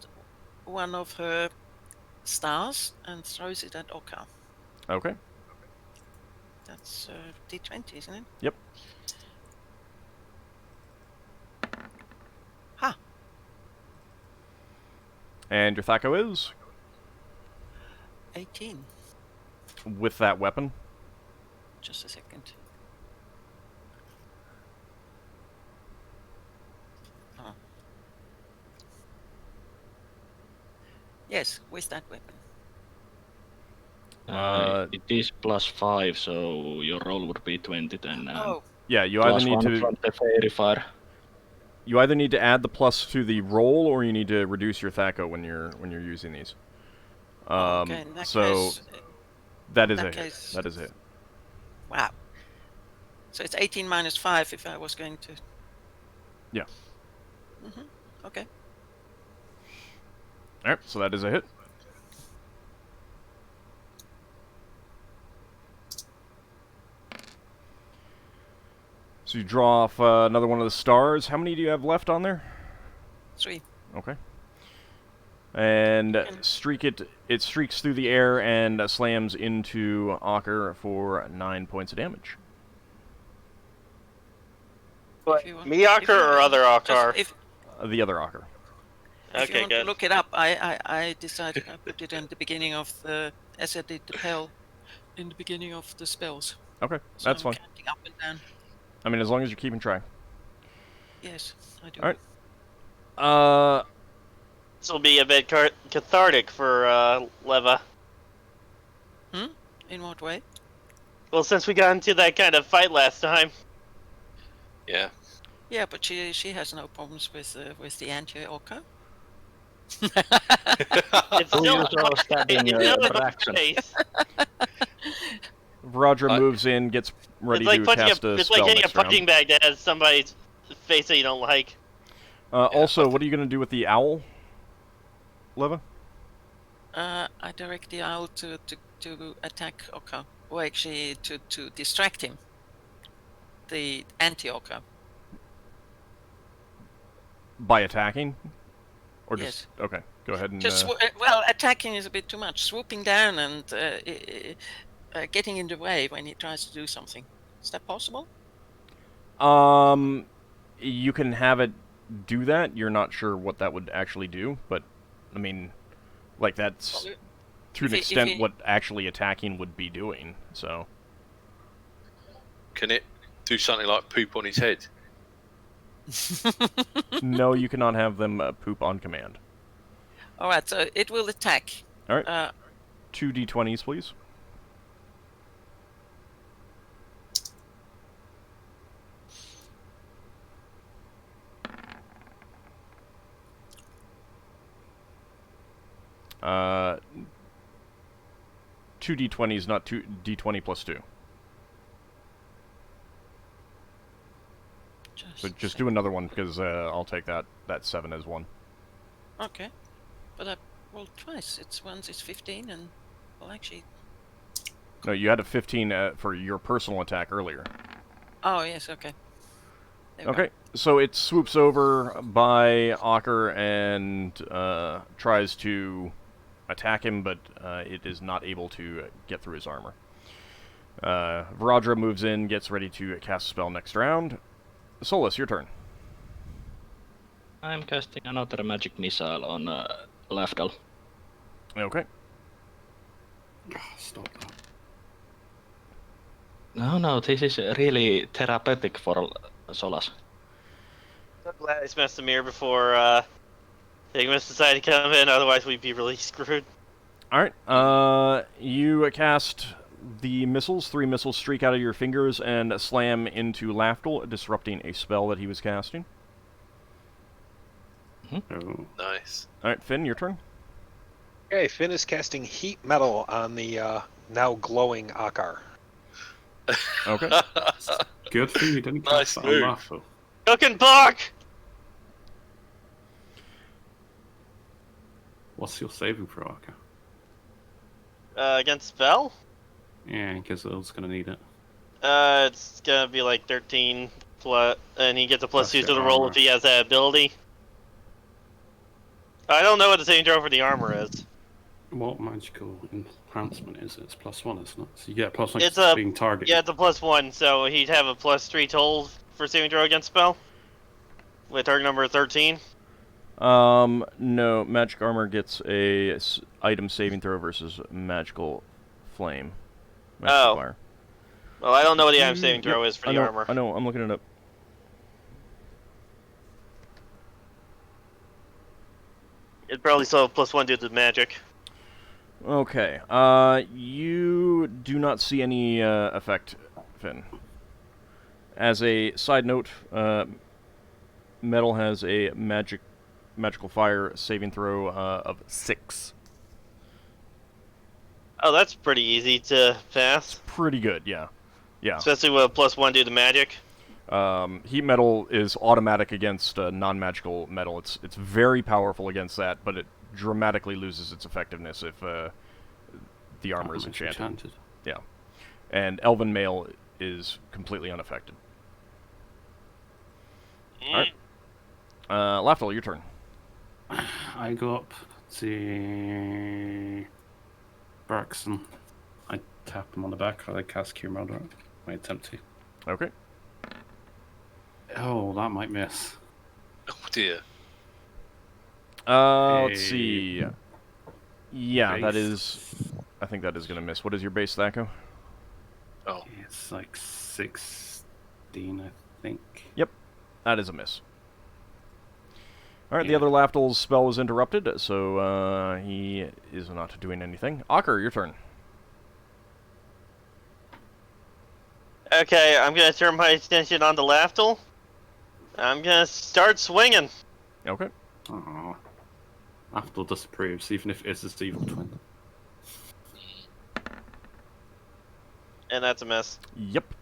one of her stars and throws it at Ockar. Okay. That's D20, isn't it? Yep. Ha! And your Thaco is? 18. With that weapon? Just a second. Oh. Yes, with that weapon. It is +5, so your roll would be 20 then. Oh, Yeah, you either need +1 to from the fairy fire. you either need to add the plus to the roll, or you need to reduce your Thaco when you're using these. okay, in that So case, that is that a hit. case- That is it. wow. So it's 18 minus 5 if I was going to... Yeah. Okay. Alright, so that is a hit. So you draw off another one of the stars. How many do you have left on there? 3. Okay. And Okay. it streaks through the air and slams into Ockar for 9 points of damage. But If you want- me if Ockar you or want- other Ockar? If The other Ockar. you Okay, want to good. look it up, I decided I put it in the beginning of the... as I did the Pel in the beginning of the spells. Okay, So that's I'm fine. counting up and down. I mean, as long as you're keeping track. Yes, I do. Alright. This will be a bit cathartic for Leva. In what way? Well, since we got into that kind of fight last time. Yeah. Yeah, but she has no problems with the anti-Ockar. It's Who still you saw stabbing it's still in my Braxon? face. Vajra moves in, gets ready It's like to punching cast a it's spell like hitting a next round. punching bag that has somebody's face that you don't like. Also, what are you going to do with the owl, Leva? I direct the owl to attack Ockar, or actually to distract him. The anti-Ockar. By attacking? Or Yes. just... Okay, go ahead and... Just well, attacking is a bit too much. Swooping down and getting in the way when he tries to do something. Is that possible? You can have it do that. You're not sure what that would actually do, but, I mean, like, that's, to an extent, what actually attacking would be doing, so... Can it do something like poop on his head? No, you cannot have them poop on command. Alright, so it will attack. Alright. 2 d20s, please. Uh, 2 d20s, not 2 d20 plus 2. So just do another one, because I'll take that 7 as 1. Okay. But I rolled twice. Once it's 15 and... Well, actually... No, you had a 15 for your personal attack earlier. Oh, yes, okay. Okay, so it swoops over by Ockar and tries to attack him, but it is not able to get through his armor. Vajra moves in, gets ready to cast a spell next round. Solas, your turn. I'm casting another magic missile on Lafdul. Okay. Stop that. No, this is really therapeutic for Solas. I'm glad I smashed the mirror before Ignis decided to come in, otherwise we'd be really screwed. Alright, you cast the missiles. 3 missiles streak out of your fingers and slam into Lafdul, disrupting a spell that he was casting. Oh. Nice. Alright, Finn, your turn. Okay, Finn is casting heat metal on the now glowing Ockar. Okay. Good thing you didn't Nice cast that move. on Lafdul. Cook and Buck! What's your saving throw, Ockar? Against spell? Yeah, because I was going to need it. It's gonna be like 13 plus, and he gets a plus That's 2 to your the roll armor. if he has that ability. I don't know what the saving throw for the armor is. What magical enhancement is it? It's +1, isn't it? So you get +1 It's for a- being targeted. Yeah, it's a plus 1, so he'd have a plus 3 total for saving throw against spell. With target number 13. No, magic armor gets a item saving throw versus magical flame. Magical fire. Well, I don't know what the item saving throw is for I the know, armor. I know, I'm looking it up. It'd probably still have plus 1 due to magic. Okay, you do not see any effect, Finn. As a side note, metal has a magical fire saving throw of 6. Oh, that's pretty easy to pass. Pretty good, yeah. Yeah. Especially with a plus 1 due to magic. Heat metal is automatic against non-magical metal. It's very powerful against that, but it dramatically loses its effectiveness if the armor is it's enchanted. Yeah. And Elven Mail is completely unaffected. Alright. Lafdul, your turn. I go up to Braxon. I tap him on the back. I cast Cure Murder. I attempt to. Okay. Oh, that might miss. Oh dear. Let's A see. Yeah, that base. is... I think that is going to miss. What is your base, Thaco? Oh. It's like 16, I think. Yep. That is a miss. All right, the Yeah. other Lafdul's spell was interrupted, so he is not doing anything. Ockar, your turn. Okay, I'm gonna turn my attention on the Lafdul. I'm gonna start swinging. Okay. Aww. Lafdul disapproves, even if it is his evil twin. And that's a miss. Yep.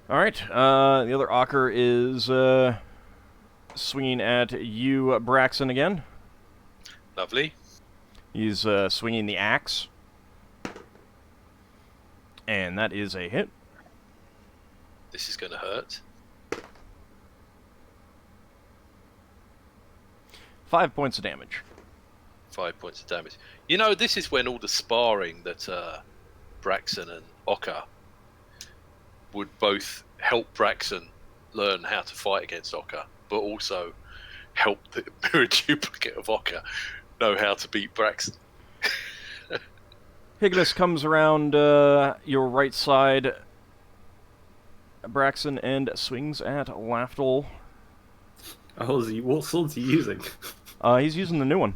All right. The other Ockar is swinging at you, Braxon, again. Lovely. He's swinging the axe. And that is a hit. This is going to hurt. 5 points of damage. 5 points of damage. You know, this is when all the sparring that Braxon and Ockar would both help Braxon learn how to fight against Ockar, but also help the mirror duplicate of Ockar know how to beat Braxon. Hignus comes around your right side, Braxon, and swings at Lafdul. Oh, what sword's he using? He's using the new one.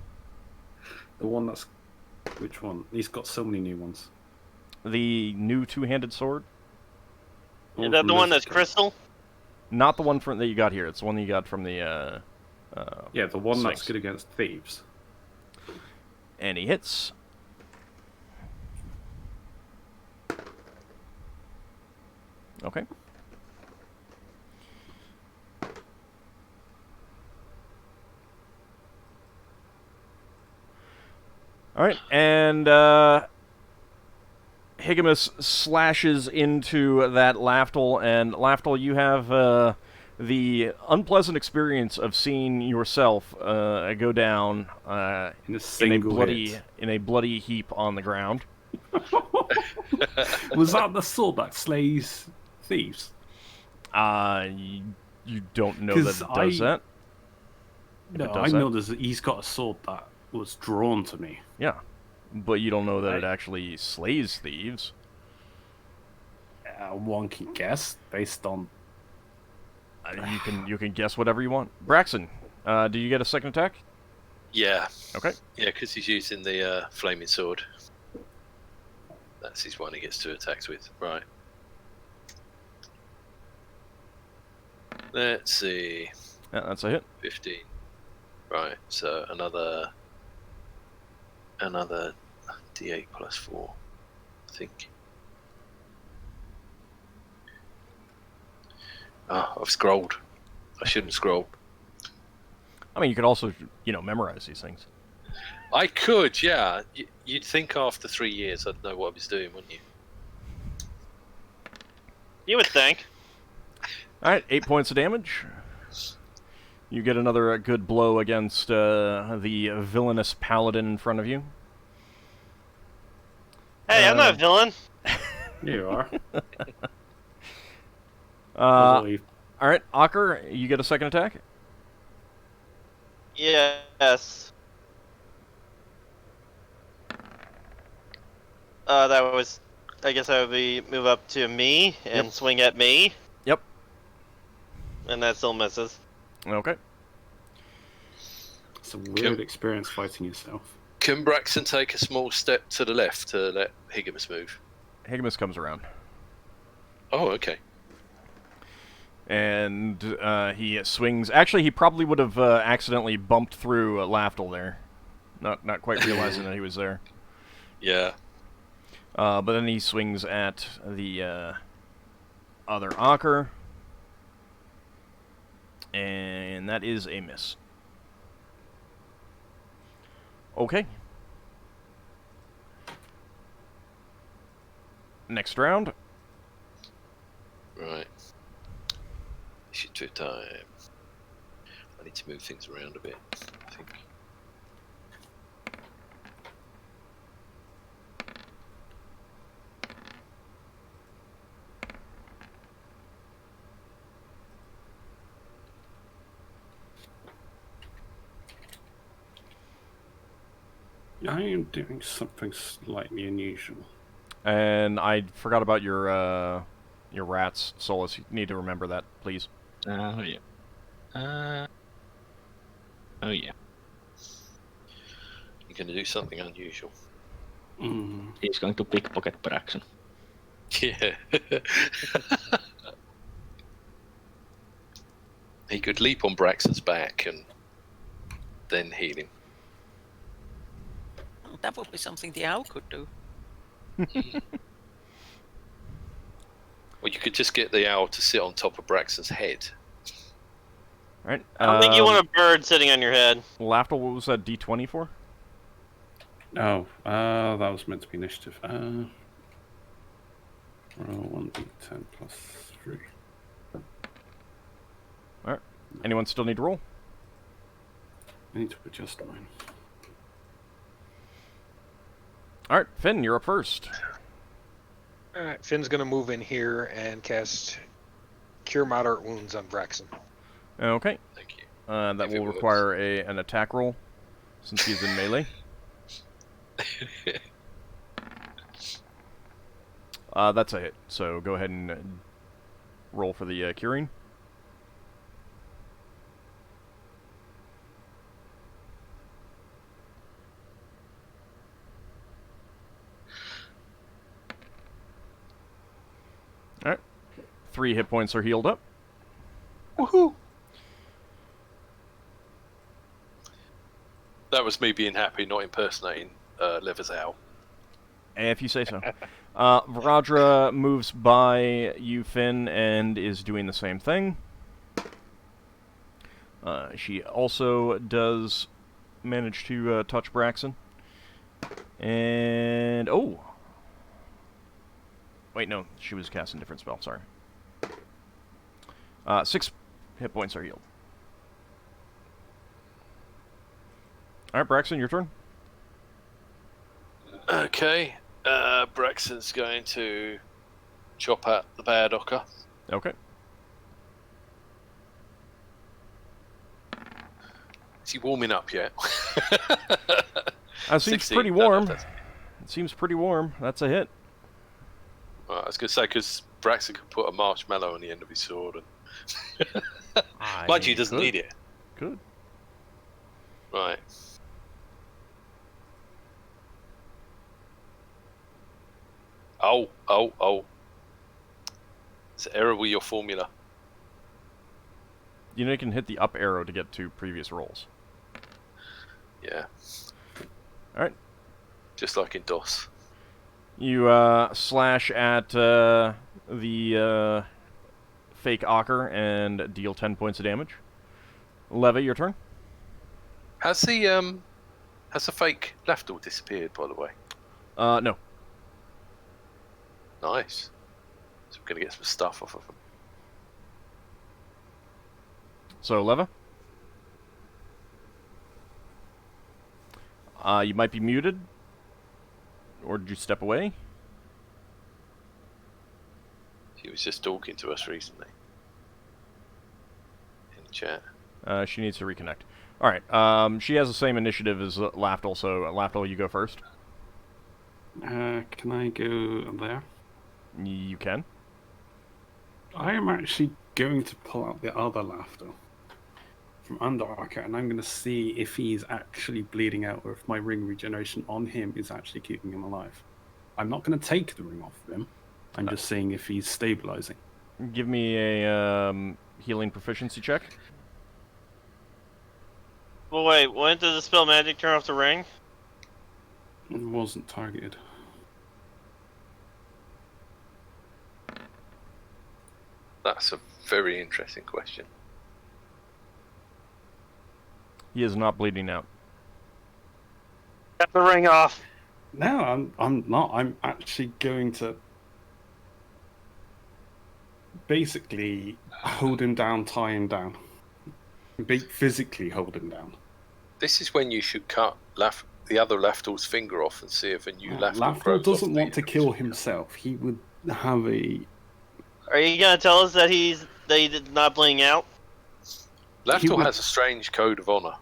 The one that's... Which one? He's got so many new ones. The new two-handed sword. All Is that from the one that's Lizard. crystal? Not the one that you got here. It's the one that you got from the... Yeah, the one that's Sphinx. good against thieves. And he hits. Okay. All right, and Higamus slashes into that Lafdul, and Lafdul, you have the unpleasant experience of seeing yourself go down In a single hit. in a bloody heap on the ground. Was that the sword that slays thieves? You don't know that 'Cause it does that. No, it I does know that. he's got a sword that was drawn to me. Yeah, but you don't know that it Right. actually slays thieves. One can guess based on... You can guess whatever you want. Braxon, do you get a second attack? Yeah. Okay. Yeah, because he's using the flaming sword. That's his one he gets 2 attacks with. Right. Let's see. Yeah, that's a hit. 15. Right, so another D8 plus 4, I think. Ah, I've scrolled. I shouldn't scroll. I mean, you could also, memorize these things. I could, yeah. You'd think after 3 years I'd know what I was doing, wouldn't you? You would think. All right, 8 points of damage. You get another good blow against the villainous paladin in front of you. Hey, I'm not a villain. You are. All right, Ockar, you get a second attack. Yes. That was... I guess I would be move up to me and Yep. swing at me. Yep. And that still misses. Okay. It's a weird experience fighting yourself. Can Braxon take a small step to the left to let Higamus move? Higamus comes around. Oh, okay. And he swings. Actually, he probably would have accidentally bumped through Lafdul there, not quite realizing that he was there. Yeah. But then he swings at the other Ockar, and that is a miss. Okay. Next round. Right. Issue 2 time. I need to move things around a bit, I think. I am doing something slightly unusual. And I forgot about your rats, Solas. You need to remember that, please. Yeah. Oh yeah. You're going to do something unusual. He's going to pickpocket Braxon. Yeah. He could leap on Braxon's back and then heal him. That would be something the owl could do. Or you could just get the owl to sit on top of Braxon's head. All right. I don't think you want a bird sitting on your head. Lafdul, what was that D20 for? Oh, that was meant to be initiative. Roll 1d10 plus 3. All right. Anyone still need to roll? I need to adjust mine. All right, Finn, you're up first. Alright, Finn's gonna move in here and cast Cure Moderate Wounds on Braxon. Okay. Thank you. That If it will works. require an attack roll, since he's in melee. That's a hit, so go ahead and roll for the curing. Alright. 3 hit points are healed up. Woohoo! That was me being happy, not impersonating Lever's owl. If you say so. Varadra moves by you, Finn, and is doing the same thing. She also does manage to touch Braxon. And... oh! Wait, no. She was casting a different spell, sorry. 6 hit points are healed. Alright, Braxon, your turn. Okay. Braxon's going to chop at the bad Ockar. Okay. Is he warming up yet? Seems 16. pretty No, no, warm. that's- It seems pretty warm. That's a hit. Well, I was going to say, because Braxon could put a marshmallow on the end of his sword. And mind you, he doesn't need it. Good. Right. Oh. It's an error with your formula. You know you can hit the up arrow to get to previous rolls. Yeah. Alright. Just like in DOS. You slash at the fake Ockar and deal 10 points of damage. Leva, your turn. Has the fake Lafdul disappeared, by the way? No. Nice. So we're going to get some stuff off of him. So, Leva? You might be muted. Or did you step away? She was just talking to us recently. In the chat. She needs to reconnect. Alright, she has the same initiative as Lafdul, so Lafdul, you go first. Can I go there? You can. I am actually going to pull out the other laughter from under Ockar, and I'm going to see if he's actually bleeding out or if my ring regeneration on him is actually keeping him alive. I'm not going to take the ring off of him. I'm just seeing if he's stabilizing. Give me a healing proficiency check. Well, wait, when did the spell magic turn off the ring? It wasn't targeted. That's a very interesting question. He is not bleeding out. Got the ring off. No, I'm not. I'm actually going to basically hold him down, tie him down. Physically hold him down. This is when you should cut the other Lafdul's finger off and see if a new Lafdul grows Lafdul doesn't off want the to kill himself. He would have a... Are you gonna tell us that he's not bleeding out? Lafdul would- has a strange code of honor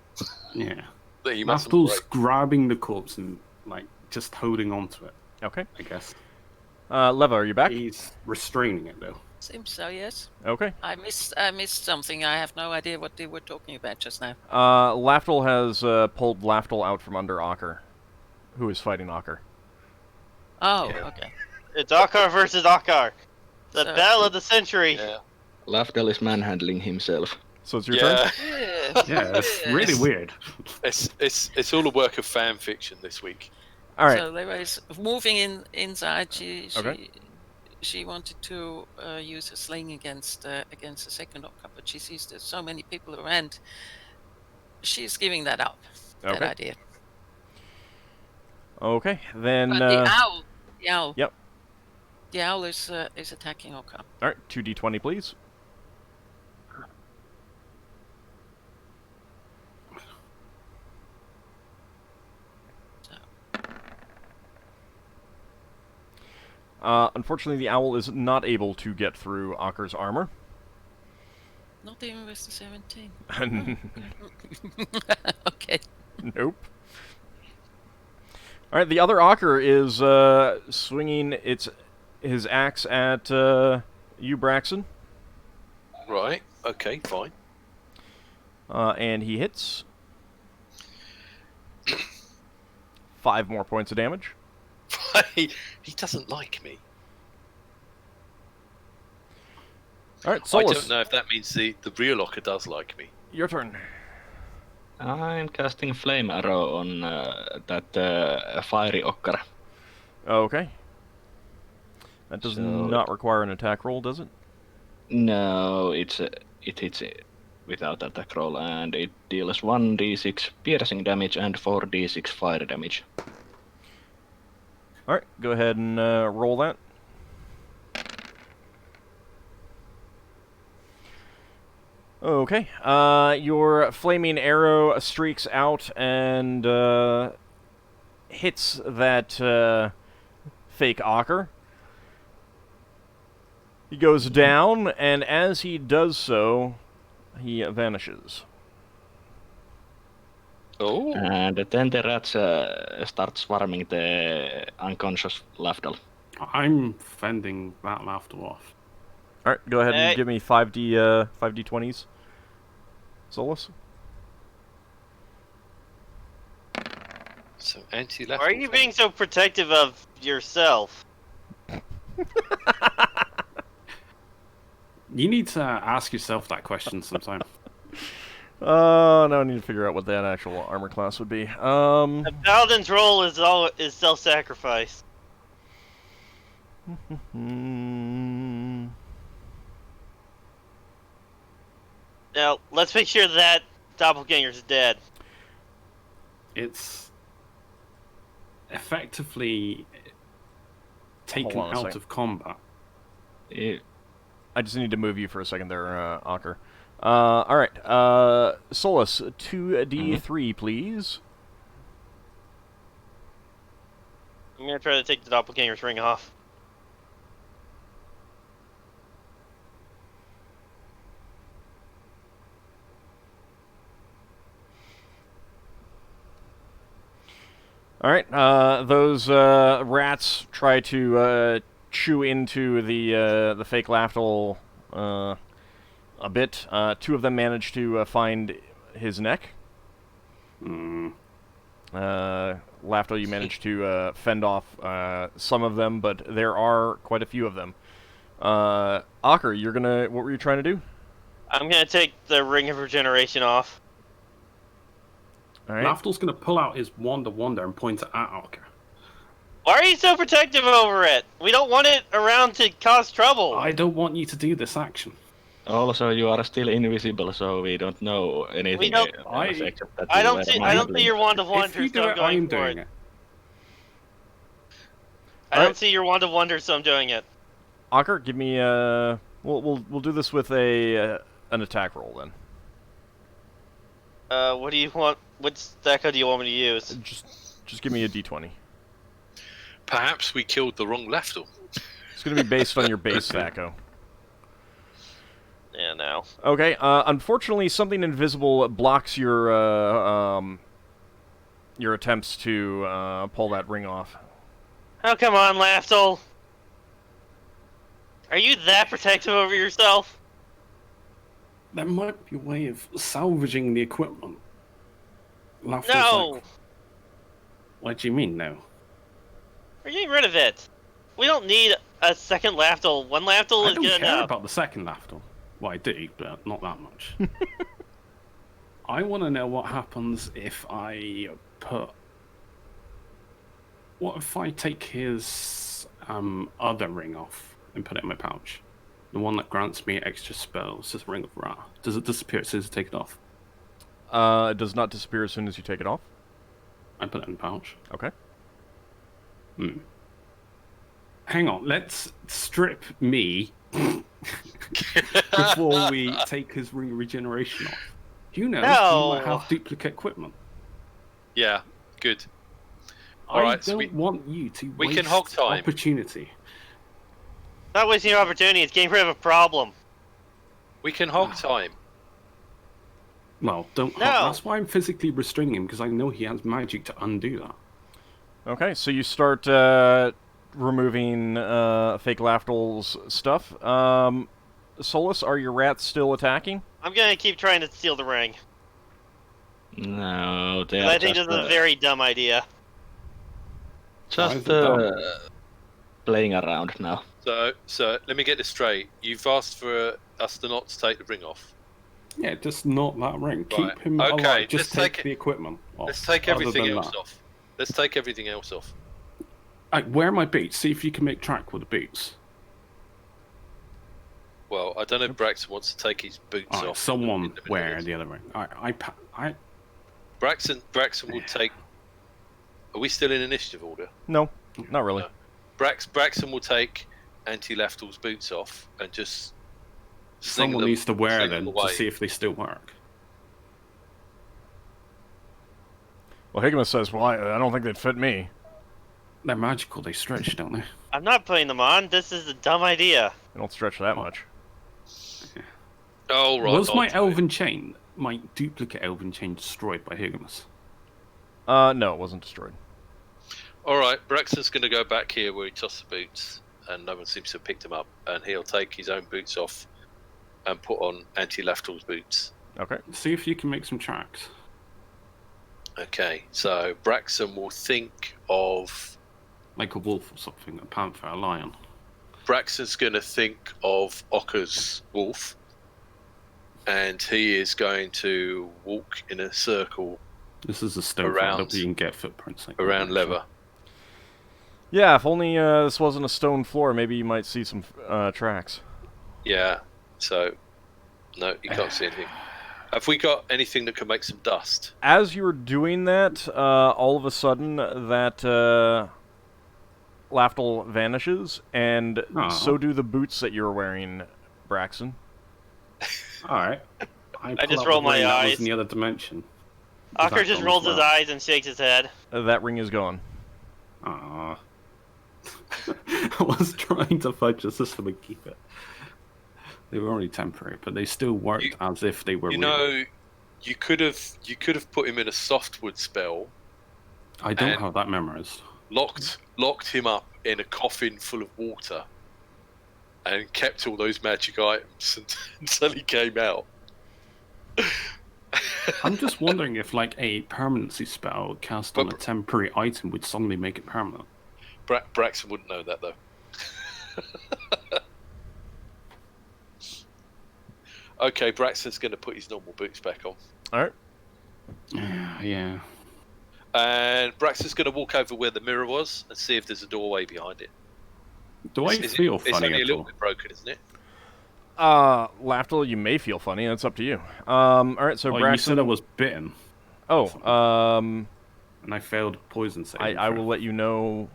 Yeah. that he mustn't Lafdul's break. grabbing the corpse and, like, just holding on to it, Okay. I guess. Leva, are you back? He's restraining it, though. Seems so, yes. Okay. I missed something. I have no idea what they were talking about just now. Lafdul has pulled Lafdul out from under Ockar, who is fighting Ockar. Oh, Yeah. okay. It's Ockar versus Ockar. The So- battle of the century. Yeah. Lafdul is manhandling himself. So it's your turn? Yeah. Yeah, it's really weird. It's all a work of fan fiction this week. All right. So they were moving inside. Okay. She wanted to use a sling against the second Ockar, but she sees there's so many people around. She's giving that up. That Okay. idea. Okay. Then. But the owl. Yep. The owl is attacking Ockar. All right. 2d20, please. Unfortunately, the owl is not able to get through Ockar's armor. Not even with the 17. Okay. Nope. All right, the other Ockar is swinging his axe at you, Braxon, Right. Okay. Fine. and he hits. 5 more points of damage. he doesn't like me. All right, I Solas, don't know if that means the real Ockar does like me. your turn. I'm casting Flame Arrow on that fiery Ockar. Okay. That does So- not require an attack roll, does it? No, it hits it without attack roll, and it deals 1d6 piercing damage and 4d6 fire damage. All right, go ahead and roll that. Okay. Your flaming arrow streaks out and hits that fake Ockar. He goes down, and as he does so, he vanishes. Oh. And then the rats start swarming the unconscious Lafdul. I'm fending that laughter off. All right, go ahead and Hey. give me 5d20s. Solas. So anti-left. Why are you being so protective of yourself? You need to ask yourself that question sometime. Now I need to figure out what that actual armor class would be. The paladin's role is self-sacrifice. Hmm. Now, let's make sure that doppelganger's dead. It's effectively taken Hold on a out second. of combat. I just need to move you for a second there, Ockar. All right, Solas, 2d3, please. I'm gonna try to take the doppelganger's ring off. All right, those rats try to chew into the fake Lafdul a bit. 2 of them manage to find his neck. Lafdul, you manage to fend off some of them, but there are quite a few of them. Ockar, what were you trying to do? I'm gonna take the ring of regeneration off. All right. Lafdul's going to pull out his wand of wonder and point it at Ockar. Why are you so protective over it? We don't want it around to cause trouble. I don't want you to do this action. Also, you are still invisible, so we don't know anything. We don't- else except that I you don't were see mindling. your wand of If wonder, you do so I'm it, going I'm for doing it. it. I don't see your wand of wonder, so I'm doing it. Ockar, give me we'll do this with an attack roll then. What do you want? What stacko do you want me to use? Just give me a d20. Perhaps we killed the wrong Lafdul. It's going to be based on your base stacko. Yeah, no. Okay. Unfortunately, something invisible blocks your attempts to pull that ring off. Oh, come on, Lafdul. Are you that protective over yourself? There might be a way of salvaging the equipment. Lafdul's No! like, what do you mean, no? We're getting rid of it. We don't need a second Lafdul. One Lafdul I is don't good care enough. about the second Lafdul. Well, I do, but not that much. I want to know what happens if I put... What if I take his other ring off and put it in my pouch? The one that grants me extra spells, this Ring of Ra. Does it disappear as soon as I take it off? It does not disappear as soon as you take it off. I put it in the pouch. Okay. Hang on, let's strip me before we take his ring of regeneration off. Who knows? No. He might have duplicate equipment. Yeah, good. I Alright, so don't want you to we waste can hog time. opportunity. Not wasting your opportunity, it's getting rid of a problem. We can hog time. Well, don't. No. That's why I'm physically restraining him, because I know he has magic to undo that. Okay, so you start removing fake Lafdul's stuff. Solas, are your rats still attacking? I'm gonna keep trying to steal the ring. No, they 'Cause are I think this is a very dumb idea. just playing around now. So let me get this straight. You've asked for us to not to take the ring off. Yeah, just not that ring. Right. Keep him Okay, alive. Just let's take take the equipment off. Let's take other everything than else that. off. Let's take everything else off. Wear my boots. See if you can make track with the boots. Well, I don't know if Braxon wants to take his boots Alright, off. someone in the middle wear of the other ring. I Braxon will take. Are we still in initiative order? No, not really. No. Braxon will take Anti-Lafdul's boots off and just. sling someone them- needs to wear sling them them to away. see if they still work. Well, Higgins says, well, I don't think they'd fit me. They're magical. They stretch, don't they? I'm not putting them on, this is a dumb idea. They don't stretch that much. Oh right. Was I'll my do it. elven chain, my duplicate elven chain, destroyed by Higgins? No, it wasn't destroyed. All right, Braxton's going to go back here where he tossed the boots, and no one seems to have picked him up. And he'll take his own boots off and put on Anti-Lafdul's boots. Okay. See if you can make some tracks. Okay, so Braxton will think of. Like a wolf or something, a panther, a lion. Braxton's going to think of Ockar's wolf, and he is going to walk in a circle This is a stone Around- floor that you can get footprints like around that, Lever. Yeah, if only this wasn't a stone floor, maybe you might see some tracks. Yeah, so no, you can't see anything. Have we got anything that can make some dust? As you're doing that, all of a sudden, that Lafdul vanishes, and Aw. so do the boots that you're wearing, Braxon. Alright. I pull just out roll the my ring that was eyes. in the other dimension. Ockar That just goes rolls his well. eyes and shakes his head. That ring is gone. Aww. I was trying to fudge the system and keep it. They were only temporary, but they still worked as if they were You real. know, you could have put him in a softwood spell, I don't and- have that memorized. locked him up in a coffin full of water, and kept all those magic items until he came out. I'm just wondering if, like, a permanency spell cast on a temporary item would suddenly make it permanent. Braxton wouldn't know that though. Okay, Braxton's going to put his normal boots back on, Alright. Yeah. and Braxton's going to walk over where the mirror was and see if there's a doorway behind it. Do I feel it's funny only a at little all? bit broken, isn't it? Lafdul, you may feel funny. That's up to you. Alright, so Well, Braxton... you said I was bitten, Oh, and I failed poison saving. I will throw. let you know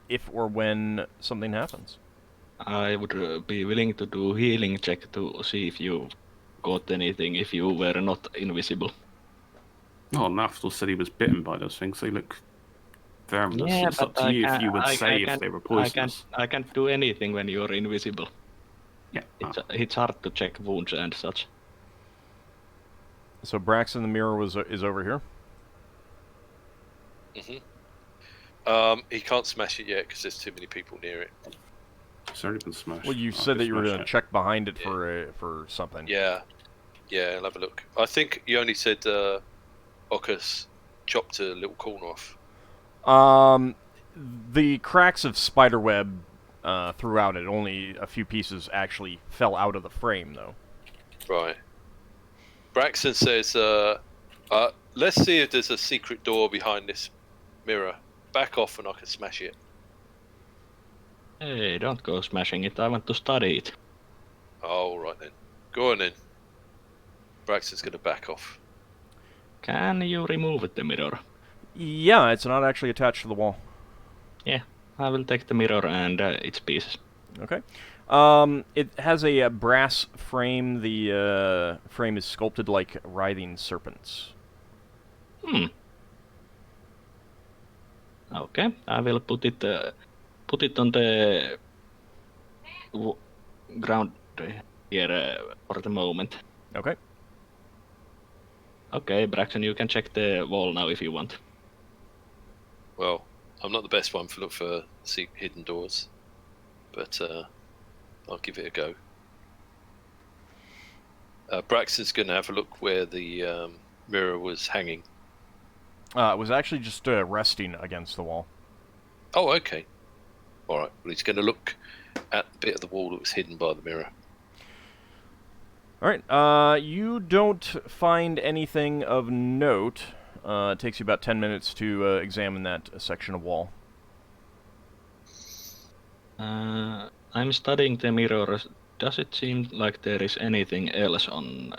if or when something happens. I would be willing to do healing check to see if you got anything if you were not invisible. Oh, Lafdul said he was bitten by those things. They look verminous. It's up to you if you would say if they were poisonous. I can't do anything when you're invisible. Yeah. It's hard to check wounds and such. So Braxton, the mirror is over here. He can't smash it yet because there's too many people near it. It's already been smashed. Well, you I said could that you were smash going to it. check behind it for something. Yeah, I'll have a look. I think you only said Ockus chopped a little corner off. The cracks of spiderweb throughout it, only a few pieces actually fell out of the frame, though. Right. Braxon says, let's see if there's a secret door behind this mirror. Back off and I can smash it. Hey, don't go smashing it. I want to study it. Oh, right then. Go on then. Braxton's going to back off. Can you remove the mirror? Yeah, it's not actually attached to the wall. Yeah, I will take the mirror and its pieces. Okay. It has a brass frame. The frame is sculpted like writhing serpents. Okay, I will put it on the ground here for the moment. Okay. Okay, Braxon, you can check the wall now if you want. Well, I'm not the best one for look for hidden doors, but I'll give it a go. Braxton's going to have a look where the mirror was hanging. It was actually just resting against the wall. Oh, okay. All right. Well, he's going to look at the bit of the wall that was hidden by the mirror. All right. You don't find anything of note. It takes you about 10 minutes to examine that section of wall. I'm studying the mirror. Does it seem like there is anything else on,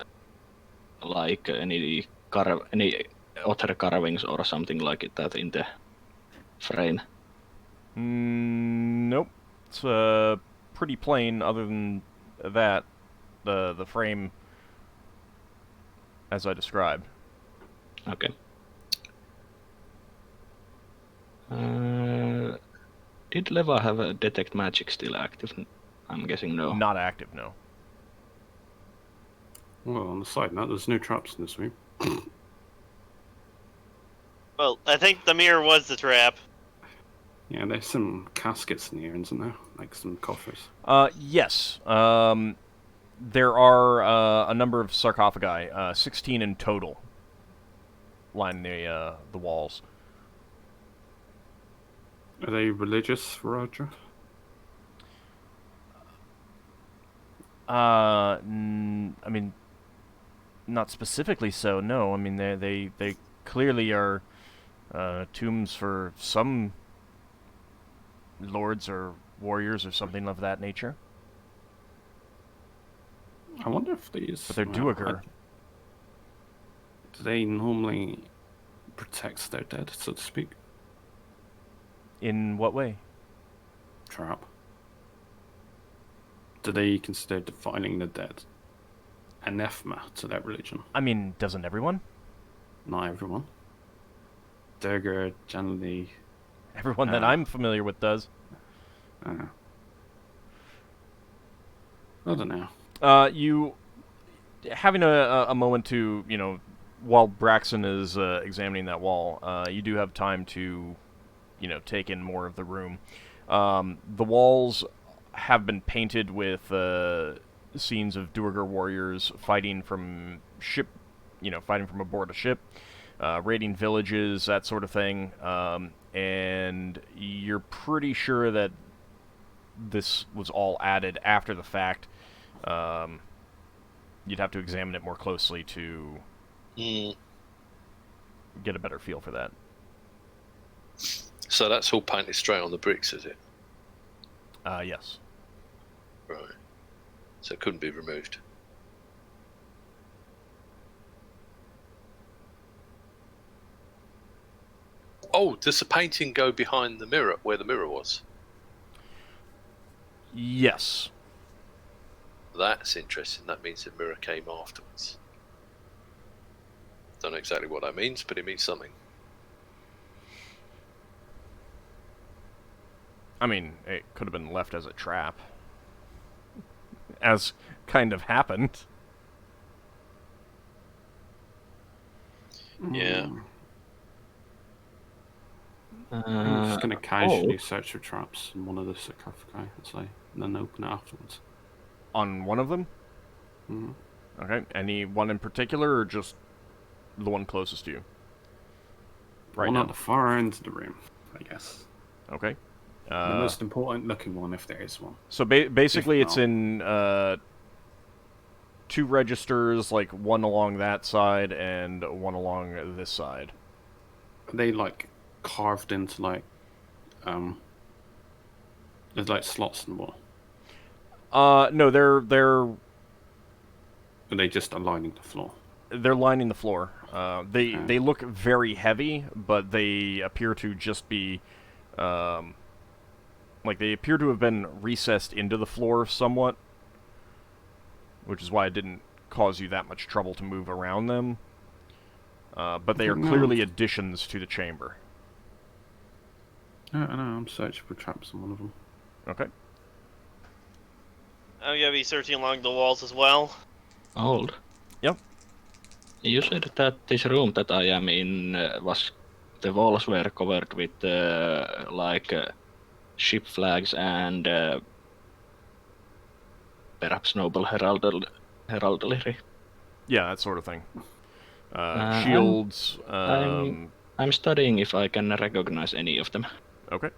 like any other carvings or something like that in the frame? Nope. It's pretty plain. Other than that, the frame, as I described. Okay. Did Leva have a detect magic still active? I'm guessing no. Not active, no. Well, on the side note, there's no traps in this room. Well, I think the mirror was the trap. Yeah, there's some caskets in here, isn't there? Like some coffers. Yes. There are a number of sarcophagi, 16 in total, lining the walls. Are they religious, Roger? I mean, not specifically so. No, I mean they clearly are tombs for some lords or warriors or something of that nature. I wonder if these... But they're duergar. Do they normally protect their dead, so to speak? In what way? Trap. Do they consider defiling the dead anathema to their religion? I mean, doesn't everyone? Not everyone. Duergar generally... Everyone that I'm familiar with does. I don't know. You having a moment to, while Braxon is examining that wall, you do have time to, take in more of the room. The walls have been painted with scenes of Duergar warriors fighting from aboard a ship, raiding villages, that sort of thing. And you're pretty sure that this was all added after the fact. You'd have to examine it more closely to get a better feel for that. So that's all painted straight on the bricks, is it? Yes. Right. So it couldn't be removed. Oh, does the painting go behind the mirror, where the mirror was? Yes. That's interesting. That means the mirror came afterwards. Don't know exactly what that means, but it means something. I mean, it could have been left as a trap. As kind of happened. Yeah. I'm just going to casually search for traps in one of the sarcophagi as I and then open it afterwards. On one of them? Mm. Okay. Any one in particular, or just the one closest to you? Right One now. at the far end of the room, I guess. Okay. The most important looking one, if there is one. So basically, If it's not. in 2 registers, like one along that side and one along this side. Are they like carved into like there's like slots in the wall? No, they're Are they just aligning the floor? they're lining the floor. They Okay. they look very heavy, but they appear to just be like they appear to have been recessed into the floor somewhat, which is why it didn't cause you that much trouble to move around them. But they are No. clearly additions to the chamber. I don't know, I'm searching for traps in one of them. Okay. I'm gonna be searching along the walls as well. Old. Yep. You said that this room that I am in was the walls were covered with ship flags and perhaps noble heraldry. Yeah, that sort of thing. I'm- Shields. I'm studying if I can recognize any of them. Okay.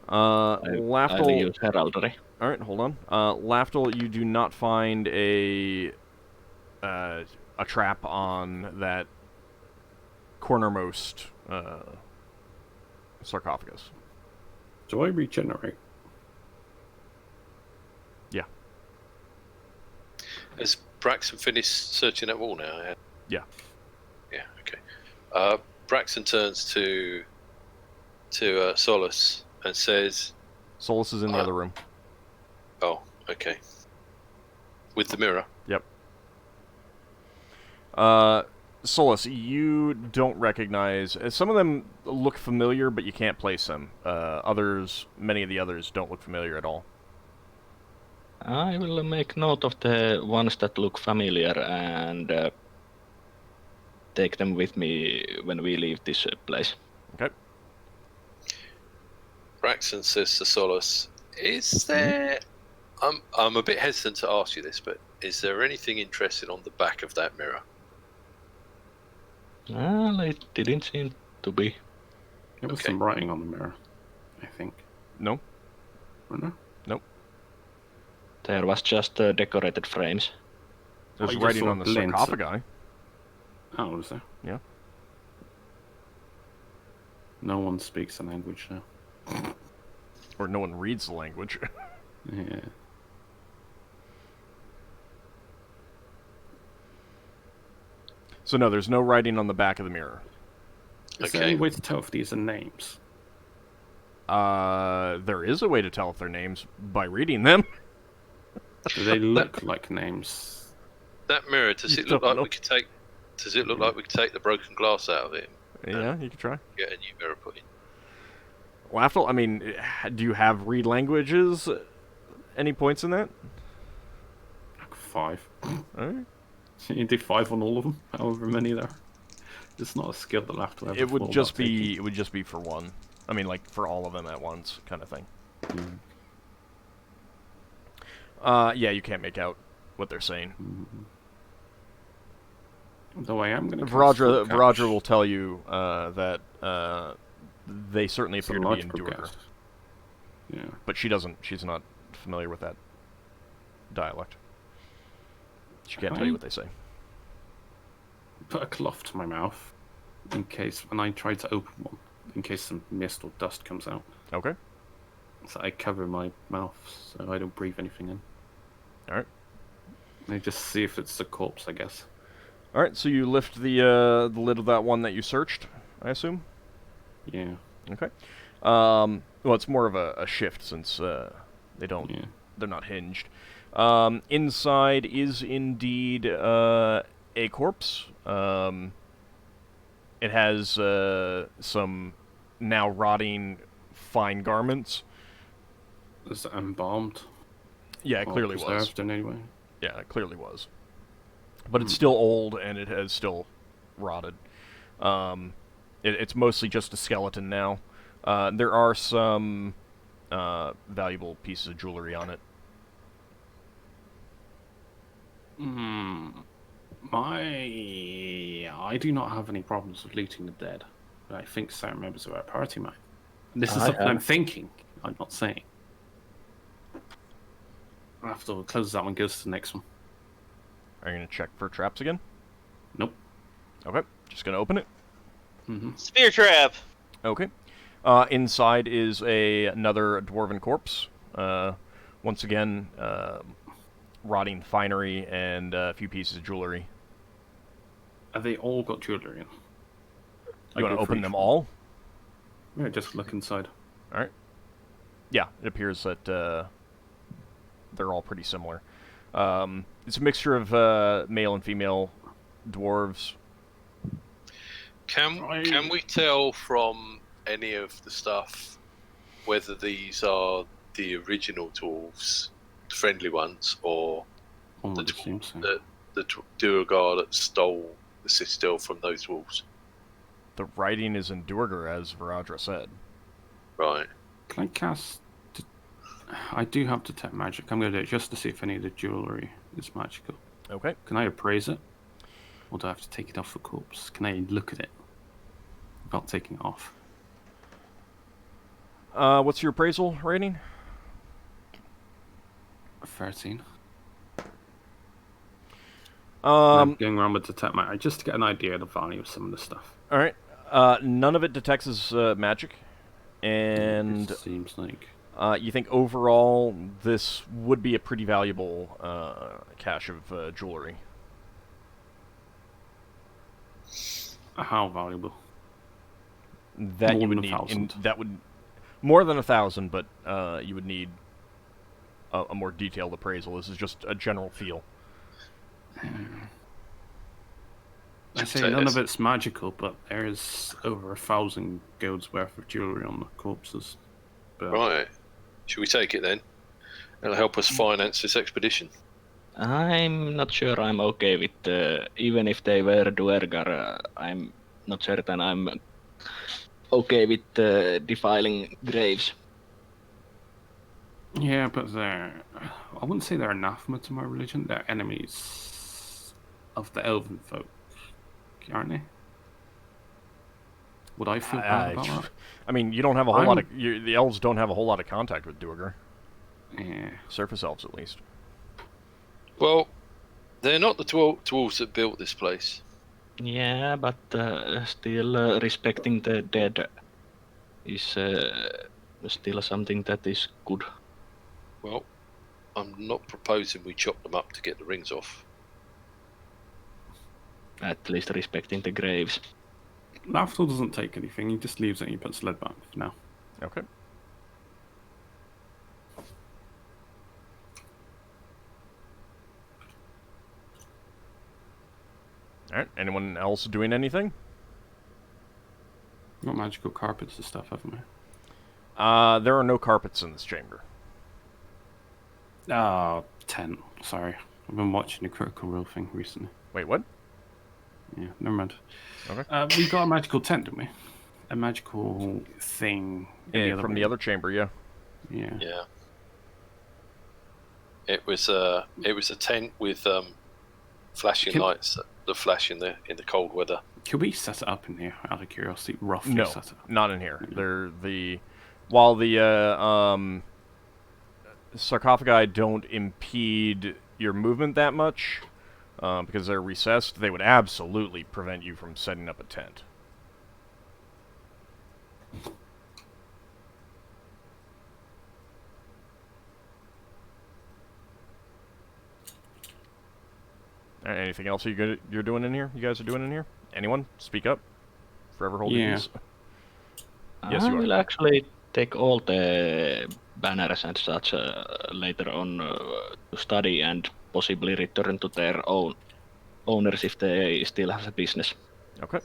I'll Lafdul. use heraldry. All right, hold on. Lafdul, you do not find a trap on that cornermost sarcophagus. Do I regenerate? Yeah. Has Braxon finished searching that wall now? Yeah. Yeah. Okay. Braxon turns to Solas and says, Solas is in the other room. "Oh, okay." With the mirror. Yep. Solas, you don't recognize... some of them look familiar, but you can't place them. Many of the others don't look familiar at all. I will make note of the ones that look familiar and take them with me when we leave this place. Okay. Braxon says to Solas, "Is there? I'm a bit hesitant to ask you this, but is there anything interesting on the back of that mirror?" Well, it didn't seem to be. There was Okay. some writing on the mirror, I think. No? I don't know. There was just decorated frames. There's I just writing saw on the glints of- sarcophagi. Oh, was there? Yeah. No one speaks the language now. Or no one reads the language. Yeah. So no, there's no writing on the back of the mirror. Is there Okay. any way to tell if these are names? There is a way to tell if they're names by reading them. Do they look like names? That mirror, does You it look don't like know. we could take? Does it look like we could take the broken glass out of it? Yeah, you can try. Get a new mirror put in. Lafdul, I mean, do you have read languages? Any points in that? Like 5. Alright. You do 5 on all of them, however many there are. It's not a skill that Lafdul ever It would thought just about taking. be. It would just be for one. I mean, like for all of them at once, kind of thing. Yeah, you can't make out what they're saying. Though I am going to. Varadra will tell you that they certainly appear to be Endure, Yeah. but she doesn't. She's not familiar with that dialect. She can't tell you what they say. Put a cloth to my mouth in case when I try to open one, in case some mist or dust comes out. Okay. So I cover my mouth so I don't breathe anything in. All right. And I just see if it's a corpse, I guess. All right. So you lift the lid of that one that you searched, I assume. Yeah. Okay. Well, it's more of a shift since they don't. Yeah. They're not hinged. Inside is indeed a corpse. It has some now rotting fine garments. Is it embalmed? Yeah, it Or clearly was. preserved in any way? Yeah, it clearly was. But it's still old and it has still rotted. It's mostly just a skeleton now. There are some valuable pieces of jewelry on it. I do not have any problems with looting the dead, but I think certain members of our party might. And this is I something have. I'm thinking. I'm not saying. After we close that one, goes to the next one. Are you gonna check for traps again? Nope. Okay, just gonna open it. Spear trap. Okay. Inside is another dwarven corpse. Once again, rotting finery and a few pieces of jewelry. Have they all got jewelry in? You want to open them all? Yeah, just look inside. All right. Yeah, it appears that they're all pretty similar. It's a mixture of male and female dwarves. Can we tell from any of the stuff whether these are the original dwarves, the friendly ones, or the Duergar that stole the citadel from those dwarves? The writing is in Duergar, as Viradra said. Right. Can I cast... I do have detect magic. I'm going to do it just to see if any of the jewelry is magical. Okay. Can I appraise it? Or do I have to take it off the corpse? Can I look at it without taking it off? What's your appraisal rating? 13. I'm going around with detect magic just to get an idea of the value of some of the stuff. All right. None of it detects as magic, and It seems like you think overall this would be a pretty valuable cache of jewelry. how valuable? That More you would than need. 1,000. That would more than 1,000, but you would need a more detailed appraisal. This is just a general feel. I say none of it's magical, but there is over 1,000 golds worth of jewelry on the corpses. But Right. Should we take it then? It'll help us finance this expedition. I'm not sure I'm okay with, even if they were Duergar, I'm not certain I'm okay with defiling graves. yeah, but I wouldn't say they're anathema to my religion. They're enemies of the elven folk, aren't they? Would I feel bad about that? I mean, you don't have a whole lot of... the elves don't have a whole lot of contact with Duergar. Yeah. Surface elves, at least. Well, they're not the dwarves that built this place. Yeah, but still respecting the dead is still something that is good. Well, I'm not proposing we chop them up to get the rings off. At least respecting the graves. Lafdul doesn't take anything. He just leaves it and he puts lead back for now. Okay. Alright, anyone else doing anything? Got magical carpets and stuff, haven't we? There are no carpets in this chamber. 10. Sorry. I've been watching the Critical Role thing recently. Wait, what? Yeah, never mind. Okay. We got a magical tent, didn't we? A magical thing. From the other chamber, yeah. Yeah. Yeah. It was a tent with flashing lights that flash in the cold weather. Can we set it up in here out of curiosity? Roughly No, set it up. not in here. While the sarcophagi don't impede your movement that much, because they're recessed, they would absolutely prevent you from setting up a tent. Anything else you're doing in here? You guys are doing in here? Anyone? Speak up. Forever hold your peace. Yes, I you are. will actually take all the banners and such later on to study and possibly return to their own owners if they still have a business. Okay.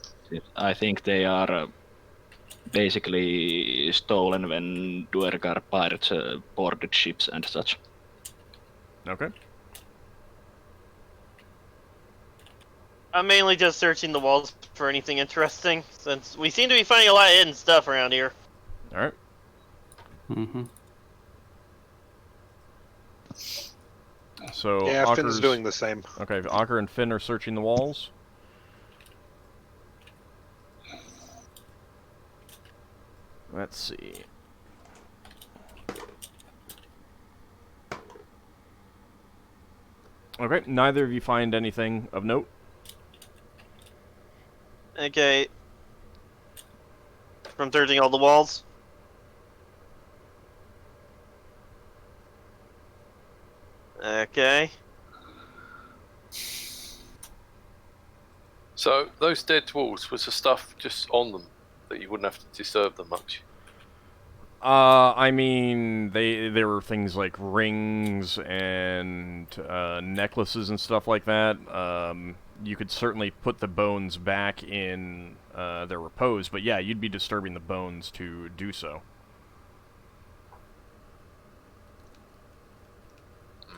I think they are basically stolen when Duergar pirates boarded ships and such. Okay. I'm mainly just searching the walls for anything interesting, since we seem to be finding a lot of hidden stuff around here. All right. Mm-hmm. So Yeah, Finn's Ockar's doing the same. Okay, Ockar and Finn are searching the walls. Let's see. Okay, neither of you find anything of note. Okay. From searching all the walls. Okay. So those dead dwarves, was the stuff just on them that you wouldn't have to disturb them much? I mean, there were things like rings and necklaces and stuff like that. You could certainly put the bones back in their repose, but yeah, you'd be disturbing the bones to do so.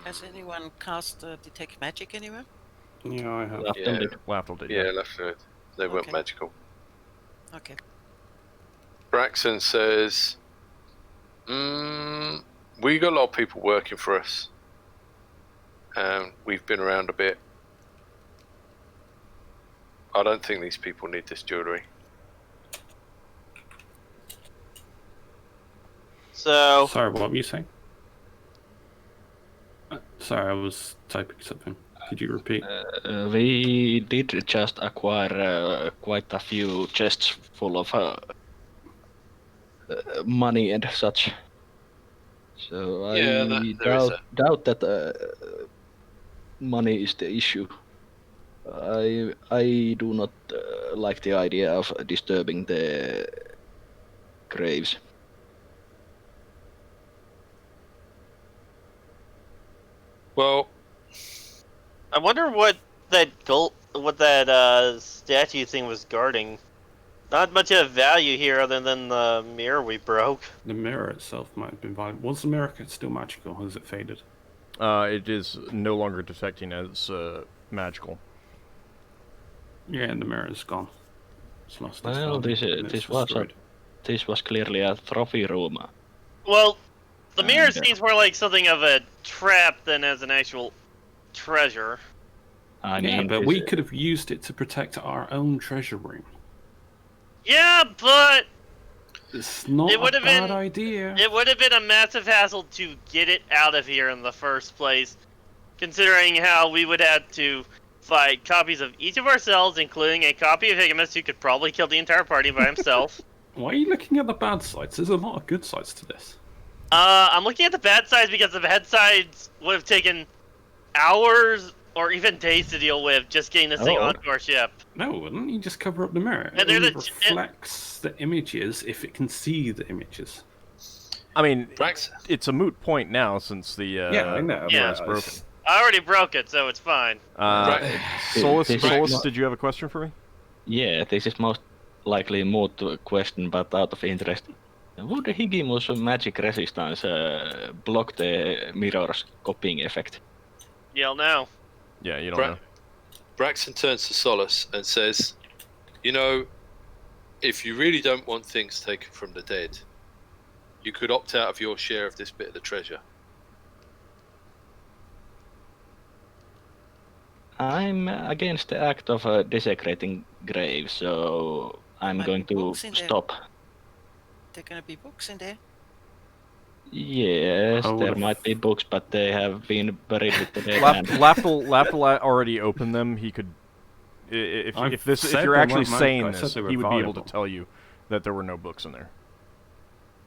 Has anyone cast detect magic anywhere? Yeah, I have. Lafdul did. Lafdul did. Yeah, left it. They weren't Okay. magical. Okay. Braxon says, we got a lot of people working for us. We've been around a bit. I don't think these people need this jewellery. So, Sorry, what were you saying? Sorry, I was typing something. Could you repeat? We did just acquire quite a few chests full of money and such. So Yeah, there is doubt that money is the issue. I do not like the idea of disturbing the graves. Well, I wonder what that statue thing was guarding. Not much of value here other than the mirror we broke. The mirror itself might have been valuable. Was the mirror still magical, or has it faded? It is no longer detecting as magical. Yeah, and the mirror is gone. It's lost its Well, value, this and it's was destroyed. this was clearly a trophy room. Well, the mirror And, seems more like something of a trap than as an actual treasure. I Yeah, mean, but this- we could have used it to protect our own treasure room. Yeah, but It's not It a would have bad been- idea. it would have been a massive hassle to get it out of here in the first place, considering how we would have to fight copies of each of ourselves, including a copy of Higamus, who could probably kill the entire party by himself. Why are you looking at the bad sides? There's a lot of good sides to this. I'm looking at the bad sides because the bad sides would have taken hours or even days to deal with just getting this thing Oh. onto our ship. No, it wouldn't. You just cover up the mirror. And It they're only the- reflects the images if it can see the images. I mean, Braxon. it's a moot point now since the yeah, I know. yeah, but it's broken. I already broke it, so it's fine. Solus, This- Solus, did you have a question for me? yeah, this is most likely a moot question, but out of interest. Would the Higimus magic resistance block the mirror's copying effect? Yell now. Yeah, you don't Bra- know. Braxon turns to Solas and says, you know, if you really don't want things taken from the dead, you could opt out of your share of this bit of the treasure. I'm against the act of desecrating graves, so I'm Might going be to books in there. stop. There are gonna be books in there. Yes, I there would've- might be books, but they have been buried with the dead hand. Lafdul already opened them. He could, if I've if said you're they actually weren't magical. saying I said this, they were he would be able to valuable. tell you that there were no books in there.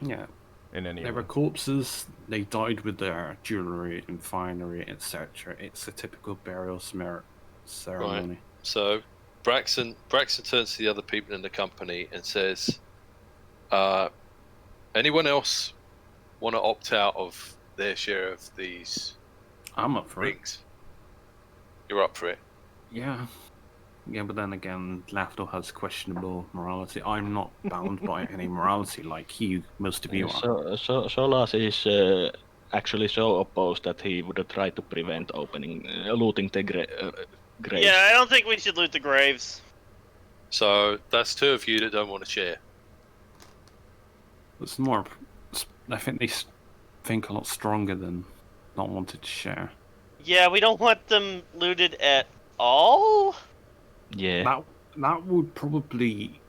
Yeah. In any They of were them. corpses. They died with their jewellery and finery, etc. It's a typical burial ceremony. So Braxon turns to the other people in the company and says, anyone else want to opt out of their share of these I'm up for it. rings? You're up for it. Yeah. Yeah, but then again, Lafdul has questionable morality. I'm not bound by any morality like you, most of you are. So Solas is actually so opposed that he would try to prevent looting the graves. Yeah, I don't think we should loot the graves. So that's two of you that don't want to share. It's more. I think they think a lot stronger than not wanted to share. Yeah, we don't want them looted at all. Yeah. That would probably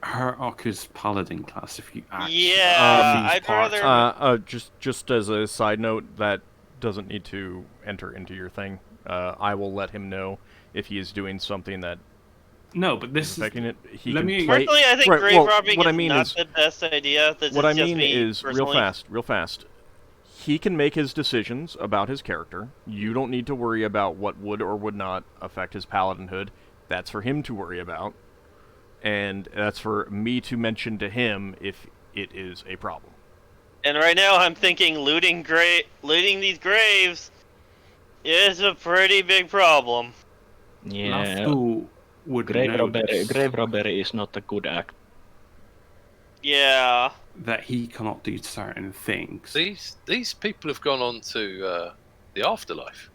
hurt Ockar's paladin class if you actually. Yeah, these I'd parts rather- of it. Just as a side note, that doesn't need to enter into your thing. I will let him know if he is doing something that No, but is this is. affecting it. He let can me- play. Personally, I think Right, grave well, robbing what I is mean not is- the best idea. This What is I just mean me is, real personally. fast. He can make his decisions about his character. You don't need to worry about what would or would not affect his paladinhood. That's for him to worry about. And that's for me to mention to him if it is a problem. And right now, I'm thinking looting these graves is a pretty big problem. Yeah. Lafdul would Grave notice robbery is not a good act. Yeah. that he cannot do certain things. These people have gone on to the afterlife.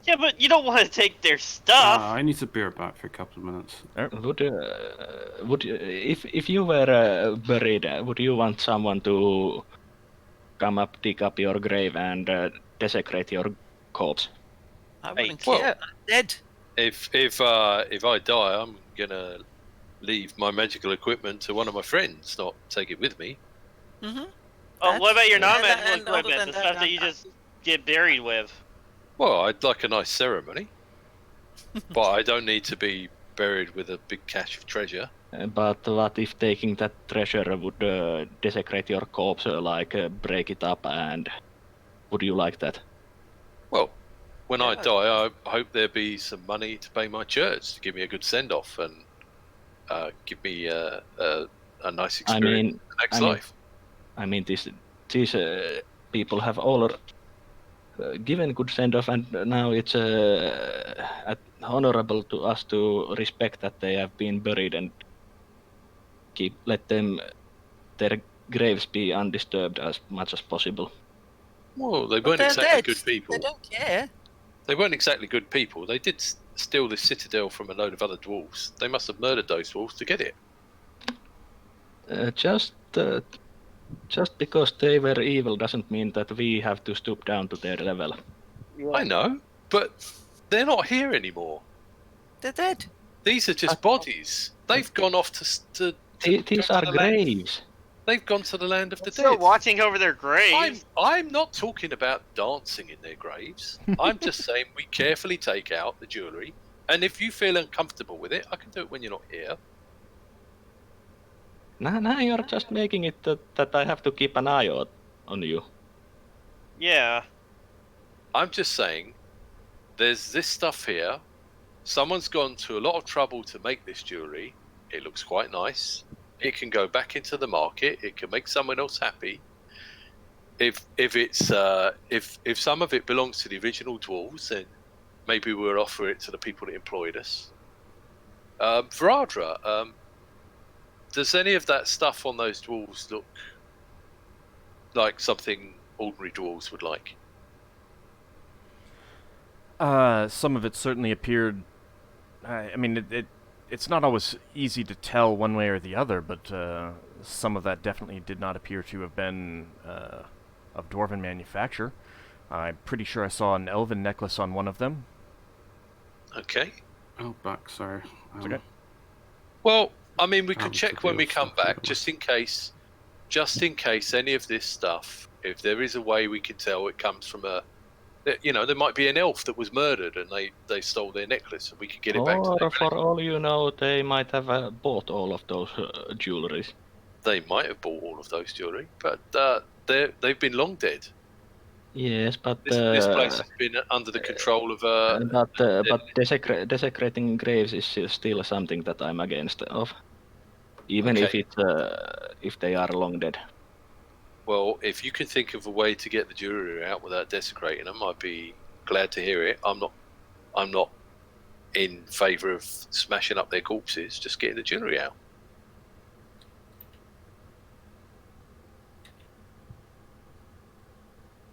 Yeah, but you don't want to take their stuff. I need to be right back for a couple of minutes. Would if you were buried, would you want someone to come up, dig up your grave, and desecrate your corpse? I wouldn't well- care. I'm dead. If I die, I'm gonna leave my magical equipment to one of my friends, not take it with me. Mm-hmm. Oh, what about your That's- non-magical and other equipment, than the that, stuff that you just get buried with? Well, I'd like a nice ceremony, but I don't need to be buried with a big cache of treasure. But what if taking that treasure would desecrate your corpse, break it up, and would you like that? Well, when I Yeah. die, I hope there be some money to pay my church to give me a good send off and give me a nice experience in the next life. I mean, these people have all given good send off, and now it's honorable to us to respect that they have been buried and let their graves be undisturbed as much as possible. Well, they But weren't they're exactly dead. good people. They don't care. They weren't exactly good people. They did steal this citadel from a load of other dwarves. They must have murdered those dwarves to get it. Just because they were evil doesn't mean that we have to stoop down to their level. I know, but they're not here anymore. They're dead. These are just bodies. They've gone off to These go are to the land. graves. They've gone to the land of the Still dead. watching over their graves. I'm not talking about dancing in their graves. I'm just saying we carefully take out the jewellery, and if you feel uncomfortable with it, I can do it when you're not here. Now you're just making it that I have to keep an eye on you. Yeah. I'm just saying, there's this stuff here. Someone's gone to a lot of trouble to make this jewellery. It looks quite nice. It can go back into the market. It can make someone else happy. If some of it belongs to the original dwarves, then maybe we'll offer it to the people that employed us. Varadra, does any of that stuff on those dwarves look like something ordinary dwarves would like? Some of it certainly appeared. I mean, it's not always easy to tell one way or the other, but some of that definitely did not appear to have been of dwarven manufacture. I'm pretty sure I saw an elven necklace on one of them. Okay. Oh, back, sorry. It's okay. Well, I mean, we could Having to check when deal we with come stuff back, like just in case any of this stuff, if there is a way we can tell it comes from there might be an elf that was murdered and they stole their necklace and we could get it back to Or them. for all you know, they might have bought all of those jewelries. They might have bought all of those jewelry, but they've been long dead. Yes, but This place has been under the control of but desecrating graves is still something that I'm against of, even Okay. if they are long dead. Well, if you can think of a way to get the jewelry out without desecrating them, I'd be glad to hear it. I'm not in favour of smashing up their corpses, just getting the jewelry out.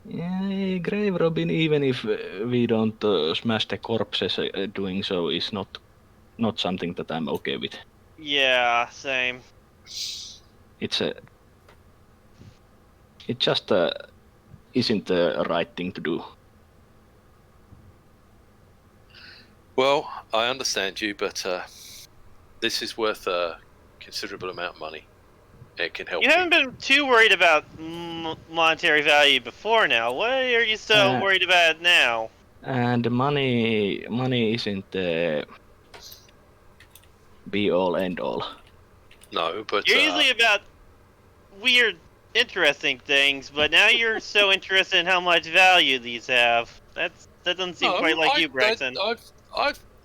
Yeah, grave robbing, even if we don't smash the corpses, doing so is not something that I'm okay with. Yeah, same. It's just isn't the right thing to do. Well, I understand you, but this is worth a considerable amount of money. It can help You haven't been too worried about monetary value before now. Why are you so worried about it now? And money isn't the be all end all. No, but You're usually about weird, interesting things, but now you're so interested in how much value these have. That doesn't seem quite like you, Braxon.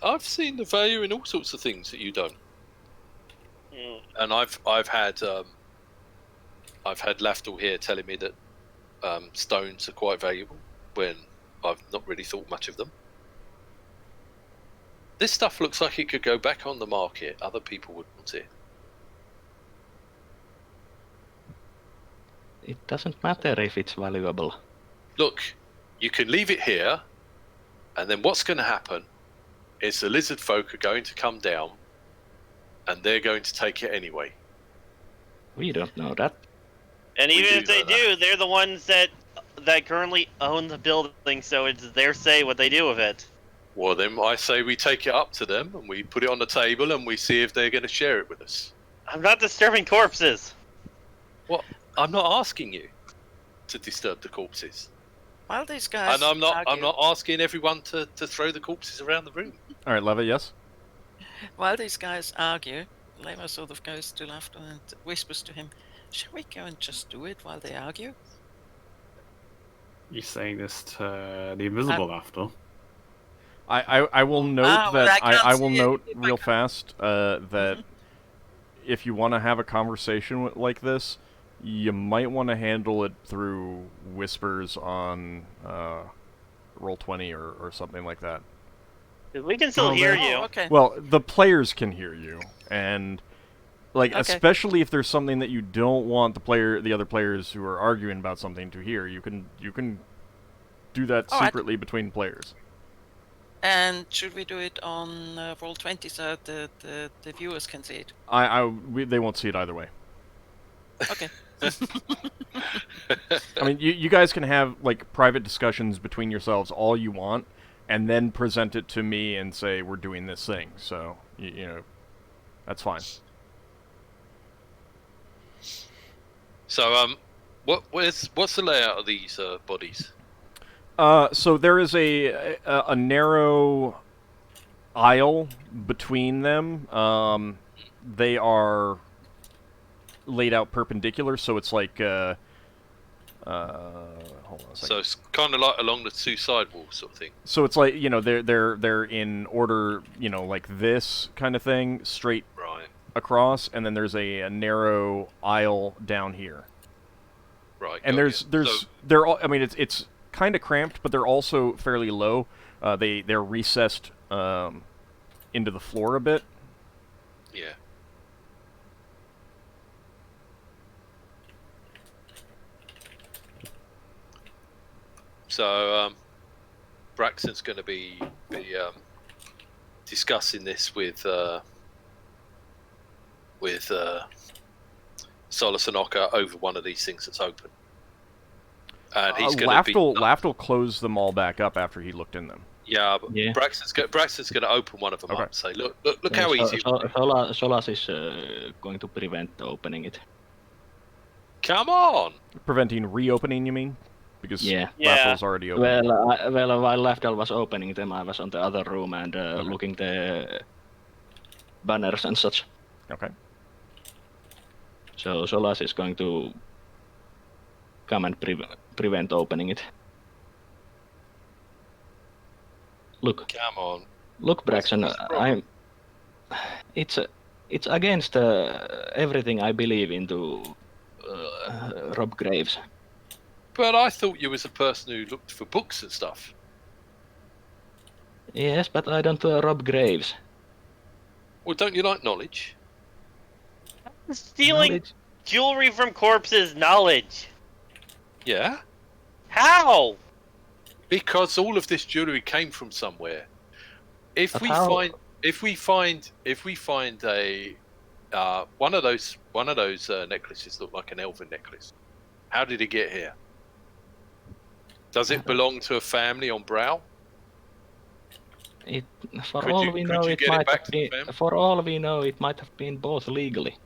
I've seen the value in all sorts of things that you don't. And I've had Lafdul here telling me that stones are quite valuable when I've not really thought much of them. This stuff looks like it could go back on the market. Other people would want it. It doesn't matter if it's valuable. Look, you can leave it here, and then what's going to happen is the lizard folk are going to come down, and they're going to take it anyway. We don't know that. And even if they do, they're the ones that currently own the building, so it's their say what they do with it. Well, then I say we take it up to them, and we put it on the table, and we see if they're going to share it with us. I'm not disturbing corpses. Well, I'm not asking you to disturb the corpses. While these guys and I'm not asking everyone to throw the corpses around the room. All right, Leva, yes? While these guys argue, Leva sort of goes to Lafdul and whispers to him, "Shall we go and just do it while they argue?" You saying this to the invisible Lafdul? I will note that I will note real fast that if you want to have a conversation like this, you might want to handle it through whispers on Roll20 or something like that. We can still hear you. Okay. Well, the players can hear you, and especially if there's something that you don't want the other players who are arguing about something to hear, you can do that secretly between players. And should we do it on Roll20 so the viewers can see it? They won't see it either way. Okay. I mean, you guys can have private discussions between yourselves all you want, and then present it to me and say we're doing this thing. So you know, that's fine. So what's the layout of these bodies? So there is a narrow aisle between them. They are laid out perpendicular, so it's like hold on a second. So it's kind of like along the two side walls sort of thing. So it's like, they're in order, like this kind of thing, straight across, and then there's a narrow aisle down here. Right. And they're all, I mean, it's kind of cramped, but they're also fairly low. They're recessed into the floor a bit. Yeah. So Braxon's going to be discussing this with Solas and Ockar over one of these things that's open. And he's going to Lafdul closed them all back up after he looked in them. Yeah, but yeah. Braxon's going to open one of them up and say, look how easy. Solas is going to prevent opening it. Come on! Preventing reopening, you mean? Because yeah. Lafdul's already open. Well, while Lafdul was opening them, I was on the other room and looking the banners and such. Okay. So Solas is going to come and prevent opening it. Look. Come on. Look, Braxon. It's against everything I believe into rob graves. But I thought you was a person who looked for books and stuff. Yes, but I don't rob graves. Well, don't you like knowledge? Stealing jewelry from corpses, knowledge. Yeah. How? Because all of this jewelry came from somewhere. If we find a one of those necklaces look like an elven necklace. How did it get here? Does it belong to a family on Brow? For all we know, it might have been both legally.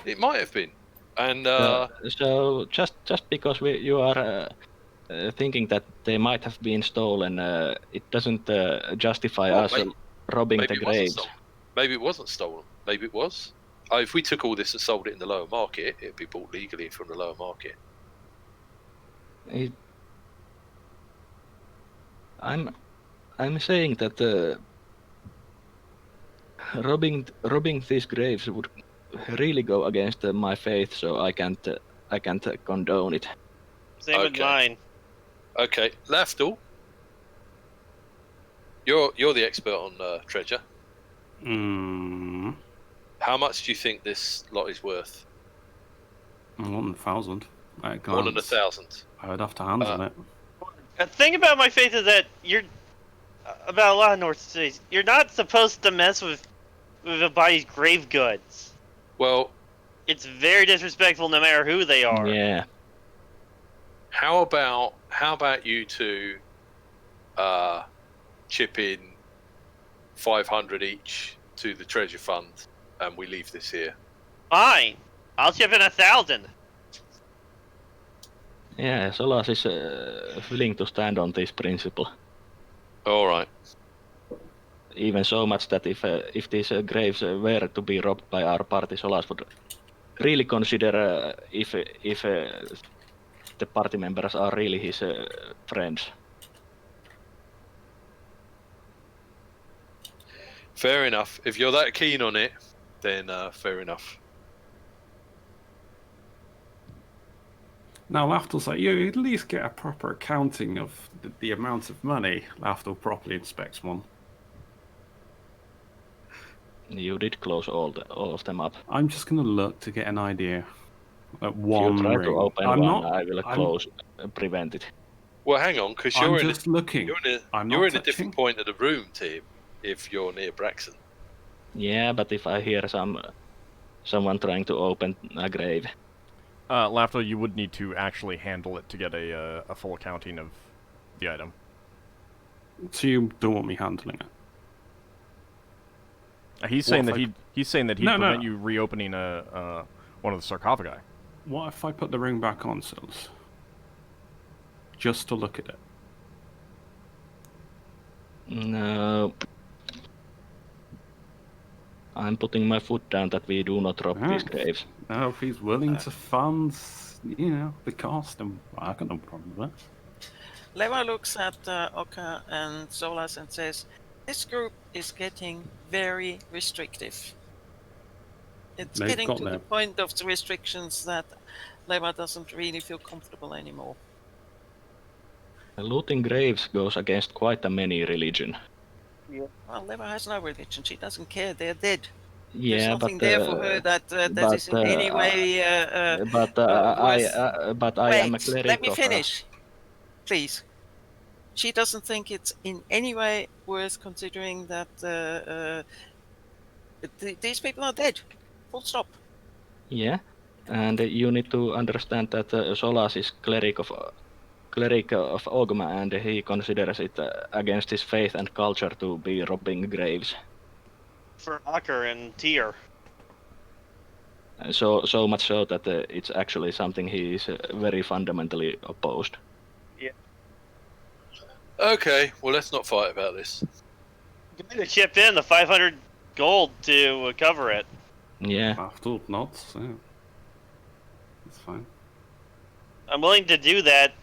It might have been. And So just because you are thinking that they might have been stolen, it doesn't justify us robbing the graves. Maybe it wasn't stolen. Maybe it was. If we took all this and sold it in the lower market, it'd be bought legally from the lower market. I'm saying that robbing these graves would really go against my faith, so I can't condone it. Same with mine. Okay, Lafdul, you're the expert on treasure. How much do you think this lot is worth? More than 1,000. More than 1,000. I would have to handle it. The thing about my faith is that about a lot of North cities, you're not supposed to mess with a body's grave goods. Well, it's very disrespectful no matter who they are. Yeah. How about you two chip in 500 each to the treasure fund, and we leave this here? Fine. I'll chip in 1,000. Yeah, Solas is willing to stand on this principle. All right. Even so much that if these graves were to be robbed by our party, Solas would really consider if the party members are really his friends. Fair enough. If you're that keen on it, then fair enough. Now, Lafdul's like, you at least get a proper accounting of the amount of money. Lafdul properly inspects one. You did close all of them up. I'm just going to look to get an idea. At one if you try ring. to open I'm one, not, I will close, prevent it. Well, hang on, because I'm just looking. You're in a different point of the room, Tim, if you're near Braxon. Yeah, but if I hear someone trying to open a grave... Lafdul, you would need to actually handle it to get a full accounting of the item. So you don't want me handling it? He's saying that he'd prevent you reopening one of the sarcophagi. What if I put the ring back on, Solas? Just to look at it. No. I'm putting my foot down that we do not rob these graves. No, if he's willing to fund, the cost, then I got no problem with that. Leva looks at Ockar and Solas and says, "This group is getting very restrictive. It's getting to the point of the restrictions that Leva doesn't really feel comfortable anymore." Looting graves goes against quite a many religion. Yeah. Well, Leva has no religion. She doesn't care. They're dead. Yeah, there's nothing there for her that is in any way. But I am a cleric. Let me finish, please. She doesn't think it's in any way worth considering that these people are dead. Full stop. Yeah, and you need to understand that Solas is cleric of Ogma, and he considers it against his faith and culture to be robbing graves. For Ockar and Tyr. So much so that it's actually something he is very fundamentally opposed. Yeah. Okay, well let's not fight about this. You need to chip in the 500 gold to cover it. Yeah. After not, so it's fine. I'm willing to do that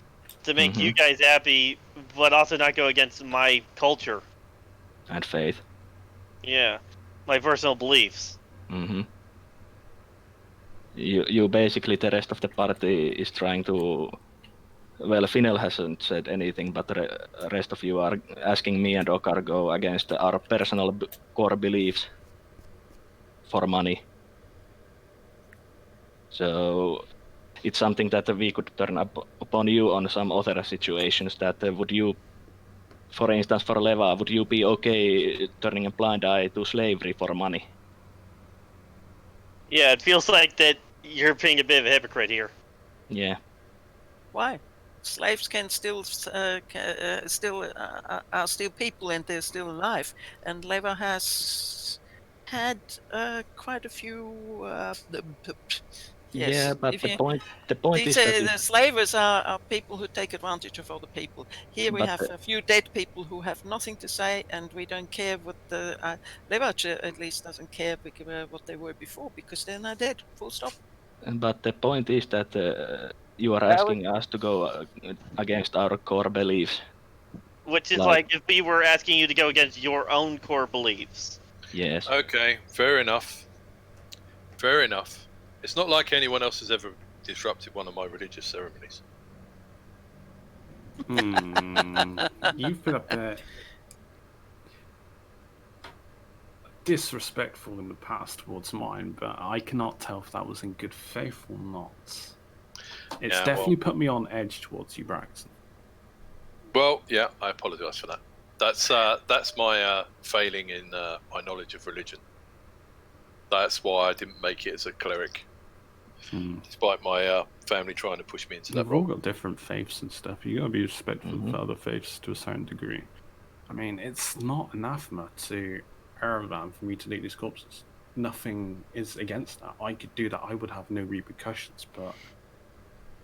to make you guys happy, but also not go against my culture. And faith. Yeah. My personal beliefs. You basically, the rest of the party is trying to... Well, Finnel'ar hasn't said anything, but the rest of you are asking me and Ockar go against our personal core beliefs for money. So it's something that we could turn upon you on some other situations. That would you, for instance, for Leva, would you be okay turning a blind eye to slavery for money? Yeah, it feels like that you're being a bit of a hypocrite here. Yeah. Why? slaves can still are still people and they're still alive. And Leva has had quite a few. Yes, Yeah, but if the you, point is that the slavers are people who take advantage of other people. Here we but have a few dead people who have nothing to say, and we don't care what the Levach at least doesn't care what they were before because they're now dead. Full stop. but the point is that you are That asking us to go against our core beliefs. Which is Like- like if we were asking you to go against your own core beliefs. Yes. Okay, fair enough. Fair enough. It's not like anyone else has ever disrupted one of my religious ceremonies. You've been a bit disrespectful in the past towards mine, but I cannot tell if that was in good faith or not. It's Yeah, definitely put me on edge towards you, Braxon. Well, yeah, I apologise for that. That's my failing in my knowledge of religion. That's why I didn't make it as a cleric, despite my family trying to push me into that We've all role. got different faiths and stuff. You gotta be respectful of other faiths to a certain degree. I mean, it's not anathema to Erevan for me to loot these corpses. Nothing is against that. I could do that. I would have no repercussions, but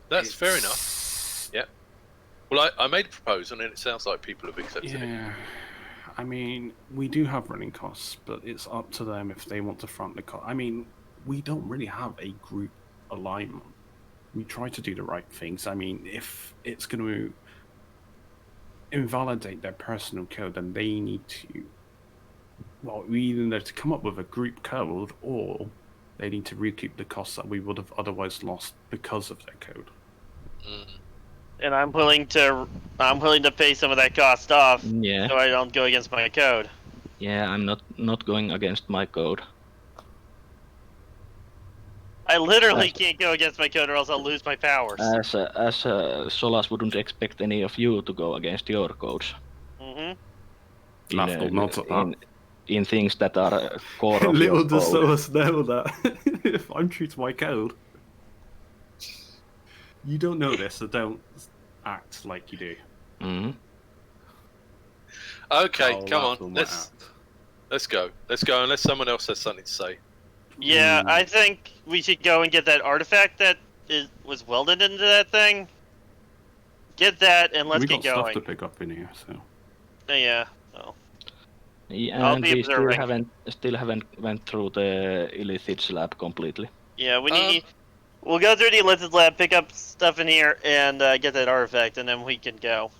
That's fair enough. Yeah. Well, I made a proposal, and it sounds like people have accepted it. yeah. I mean, we do have running costs, but it's up to them if they want to front the cost. I mean, we don't really have a group alignment. We try to do the right things. I mean, if it's going to invalidate their personal code, then they need to. Well, we either need to come up with a group code, or they need to recoup the costs that we would have otherwise lost because of their code. And I'm willing to pay some of that cost off Yeah. so I don't go against my code. Yeah, I'm not going against my code. I literally can't go against my code or else I'll lose my powers. As Solas wouldn't expect any of you to go against your codes. Lafdul nods at that. In things that are core of Little your does code. Solas know that if I'm true to my code, you don't know this, so don't act like you do. Okay, Oh, come Lafdul on, might let's go. Let's go. Unless someone else has something to say. Yeah, I think we should go and get that artifact that was welded into that thing. Get that and let's we get got going. stuff to pick up in here, so. Yeah. Oh. Yeah, I'll and be we observing. still haven't went through the Illithid's lab completely. Yeah, we'll go through the Illicit lab, pick up stuff in here, and get that artifact, and then we can go.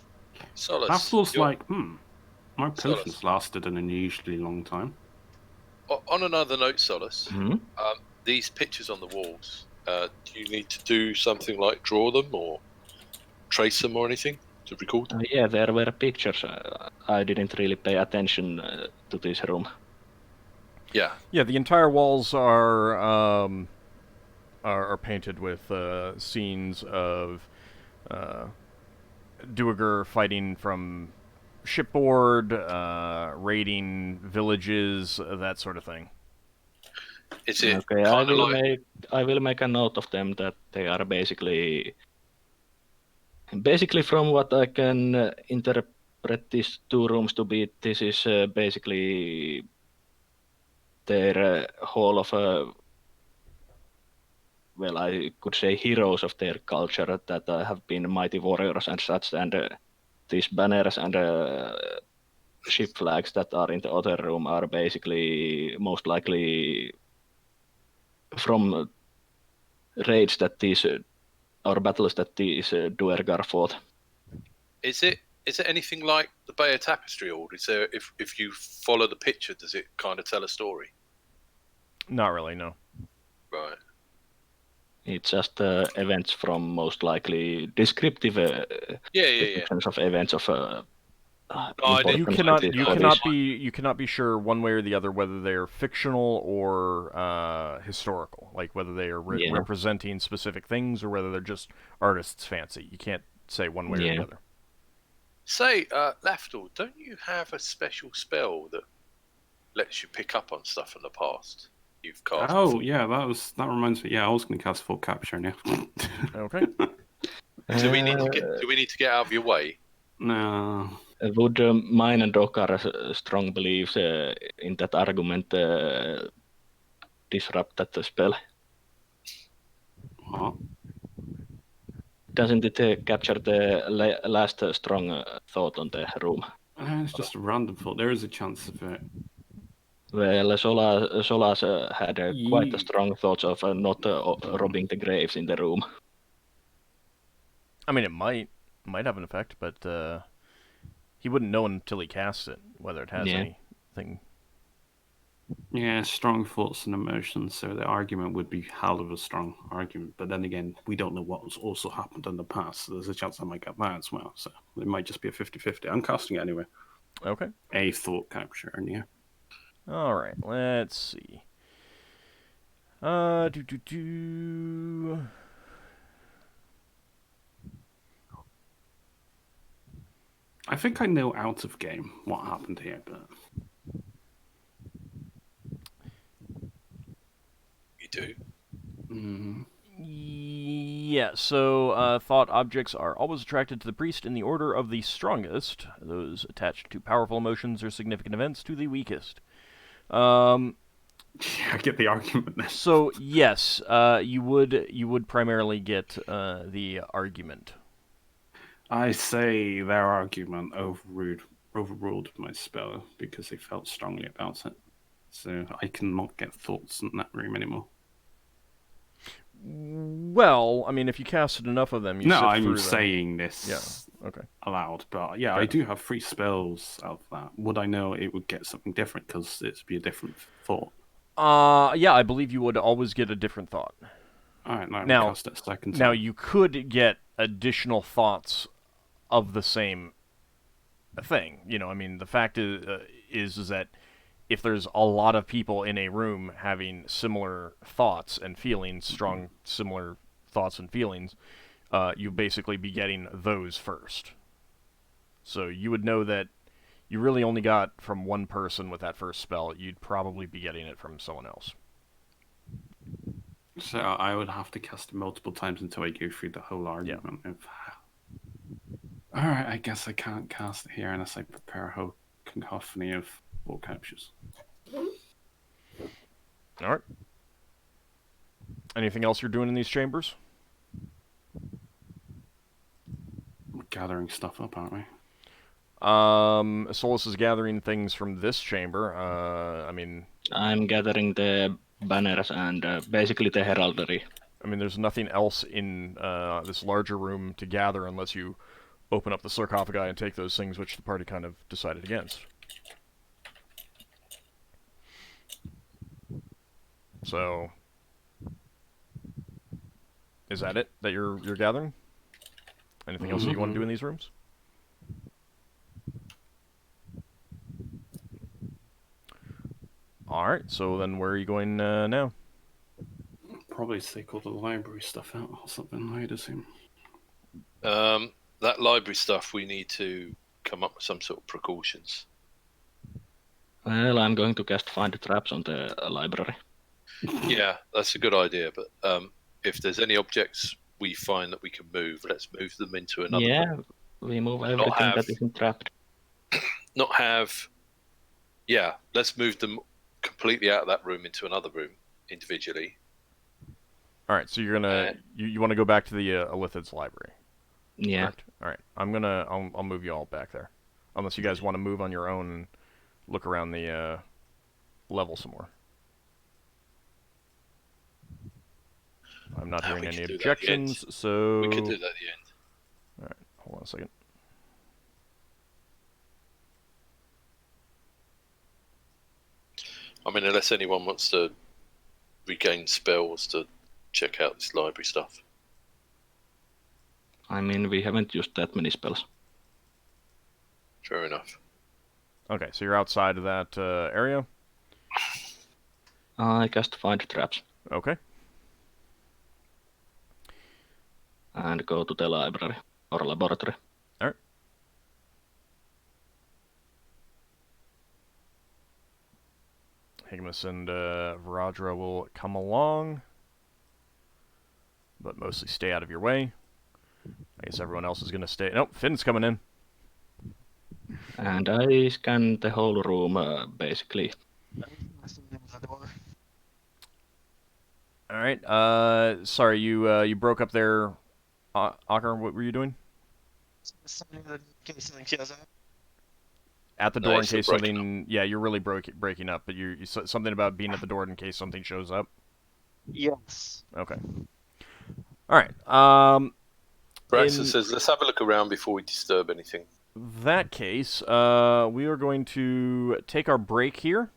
Solas, Lafdul's you're- like, my potions lasted an unusually long time. On another note, Solas, Hmm? these pictures on the walls, do you need to do something like draw them or trace them or anything to record them? Yeah, there were pictures. I didn't really pay attention to this room. Yeah. Yeah, the entire walls are painted with scenes of Duergar fighting from shipboard, raiding villages, that sort of thing. Is it Okay, kind of like... I will make a note of them that they are basically from what I can interpret these two rooms to be. This is basically their hall of well, I could say heroes of their culture that have been mighty warriors and such, and these banners and ship flags that are in the other room are basically most likely from raids that these or battles that these Duergar fought. Is it anything like the Bay of Tapestry, or is there, if you follow the picture, does it kind of tell a story? Not really, no. Right. It's just events from most likely descriptive descriptions of events of You cannot be sure one way or the other whether they're fictional or historical, like whether they are representing specific things or whether they're just artists' fancy. You can't say one way or the other. Say, Lafdul, don't you have a special spell that lets you pick up on stuff in the past you've cast? Oh, yeah, that reminds me. Yeah, I was going to cast full capture now. Okay. Do we need to get out of your way? No. Would mine and Ockar's strong beliefs in that argument disrupt that spell? What? Doesn't it capture the last strong thought on the room? It's just a random thought. There is a chance of it. Well, Solas had quite Ye- strong thoughts of not robbing the graves in the room. I mean, it might have an effect, but he wouldn't know until he casts it whether it has anything. Yeah, strong thoughts and emotions, so the argument would be hell of a strong argument. But then again, we don't know what's also happened in the past, so there's a chance I might get that as well. So it might just be a 50-50. I'm casting it anyway. Okay. A thought capture, and yeah. All right. Let's see. I think I know out of game what happened here, but You do. Yeah, so thought objects are always attracted to the priest in the order of the strongest, those attached to powerful emotions or significant events to the weakest. I get the argument there. So yes, you would primarily get the argument. I say their argument overruled my spell because they felt strongly about it. So I cannot get thoughts in that room anymore. Well, I mean, if you casted enough of them, you No, sift I'm through them. saying this Yeah. Okay. aloud, but yeah, I do have 3 spells out of that. Would I know it would get something different because it'd be a different thought? Yeah, I believe you would always get a different thought. All right, Now, cast it a second time. Now you could get additional thoughts of the same thing. You know, I mean, the fact is that if there's a lot of people in a room having similar thoughts and feelings, strong similar thoughts and feelings, you basically be getting those first. So you would know that you really only got from one person with that first spell. You'd probably be getting it from someone else. So I would have to cast it multiple times until I go through the whole argument. Yeah. Alright, I guess I can't cast it here unless I prepare a whole cacophony of thought captures. Alright. Anything else you're doing in these chambers? We're gathering stuff up, aren't we? Solas is gathering things from this chamber. I mean... I'm gathering the banners and basically the heraldry. I mean, there's nothing else in this larger room to gather unless you open up the sarcophagi and take those things, which the party kind of decided against. So, is that it that you're gathering? Anything else that you want to do in these rooms? All right. So then, where are you going now? Probably take all the library stuff out or something, I'd assume. That library stuff, we need to come up with some sort of precautions. Well, I'm going to cast Find Traps on the library. Yeah, that's a good idea, but if there's any objects we find that we can move, let's move them into another room. We move everything that isn't trapped. Let's move them completely out of that room into another room individually. All right, so you're gonna you want to go back to the Elithid's library? Yeah. Correct? All right, I'll move you all back there, unless you guys want to move on your own and look around the level some more. I'm not hearing any objections, so we can do that at the end. All right, hold on a second. I mean, unless anyone wants to regain spells to check out this library stuff. I mean, we haven't used that many spells. Fair enough. Okay, so you're outside of that area? I cast Find Traps. Okay. And go to the library or laboratory. All right. Higmus and Varadra will come along, but mostly stay out of your way. I guess everyone else is going to stay. Nope, Finn's coming in. And I scan the whole room, basically. All right. Sorry, you broke up there, Ockar. What were you doing? At the door No, in it's still case breaking something. Yeah, you're really breaking up. But you something about being at the door in case something shows up. Yes. Okay. All right. Braxon In says, let's have a look around before we disturb anything. that case, we are going to take our break here,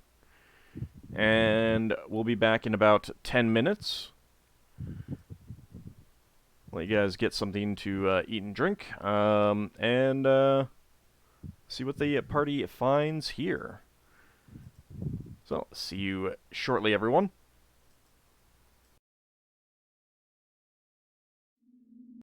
and we'll be back in about 10 minutes. Let you guys get something to eat and drink, and see what the party finds here. So, see you shortly, everyone.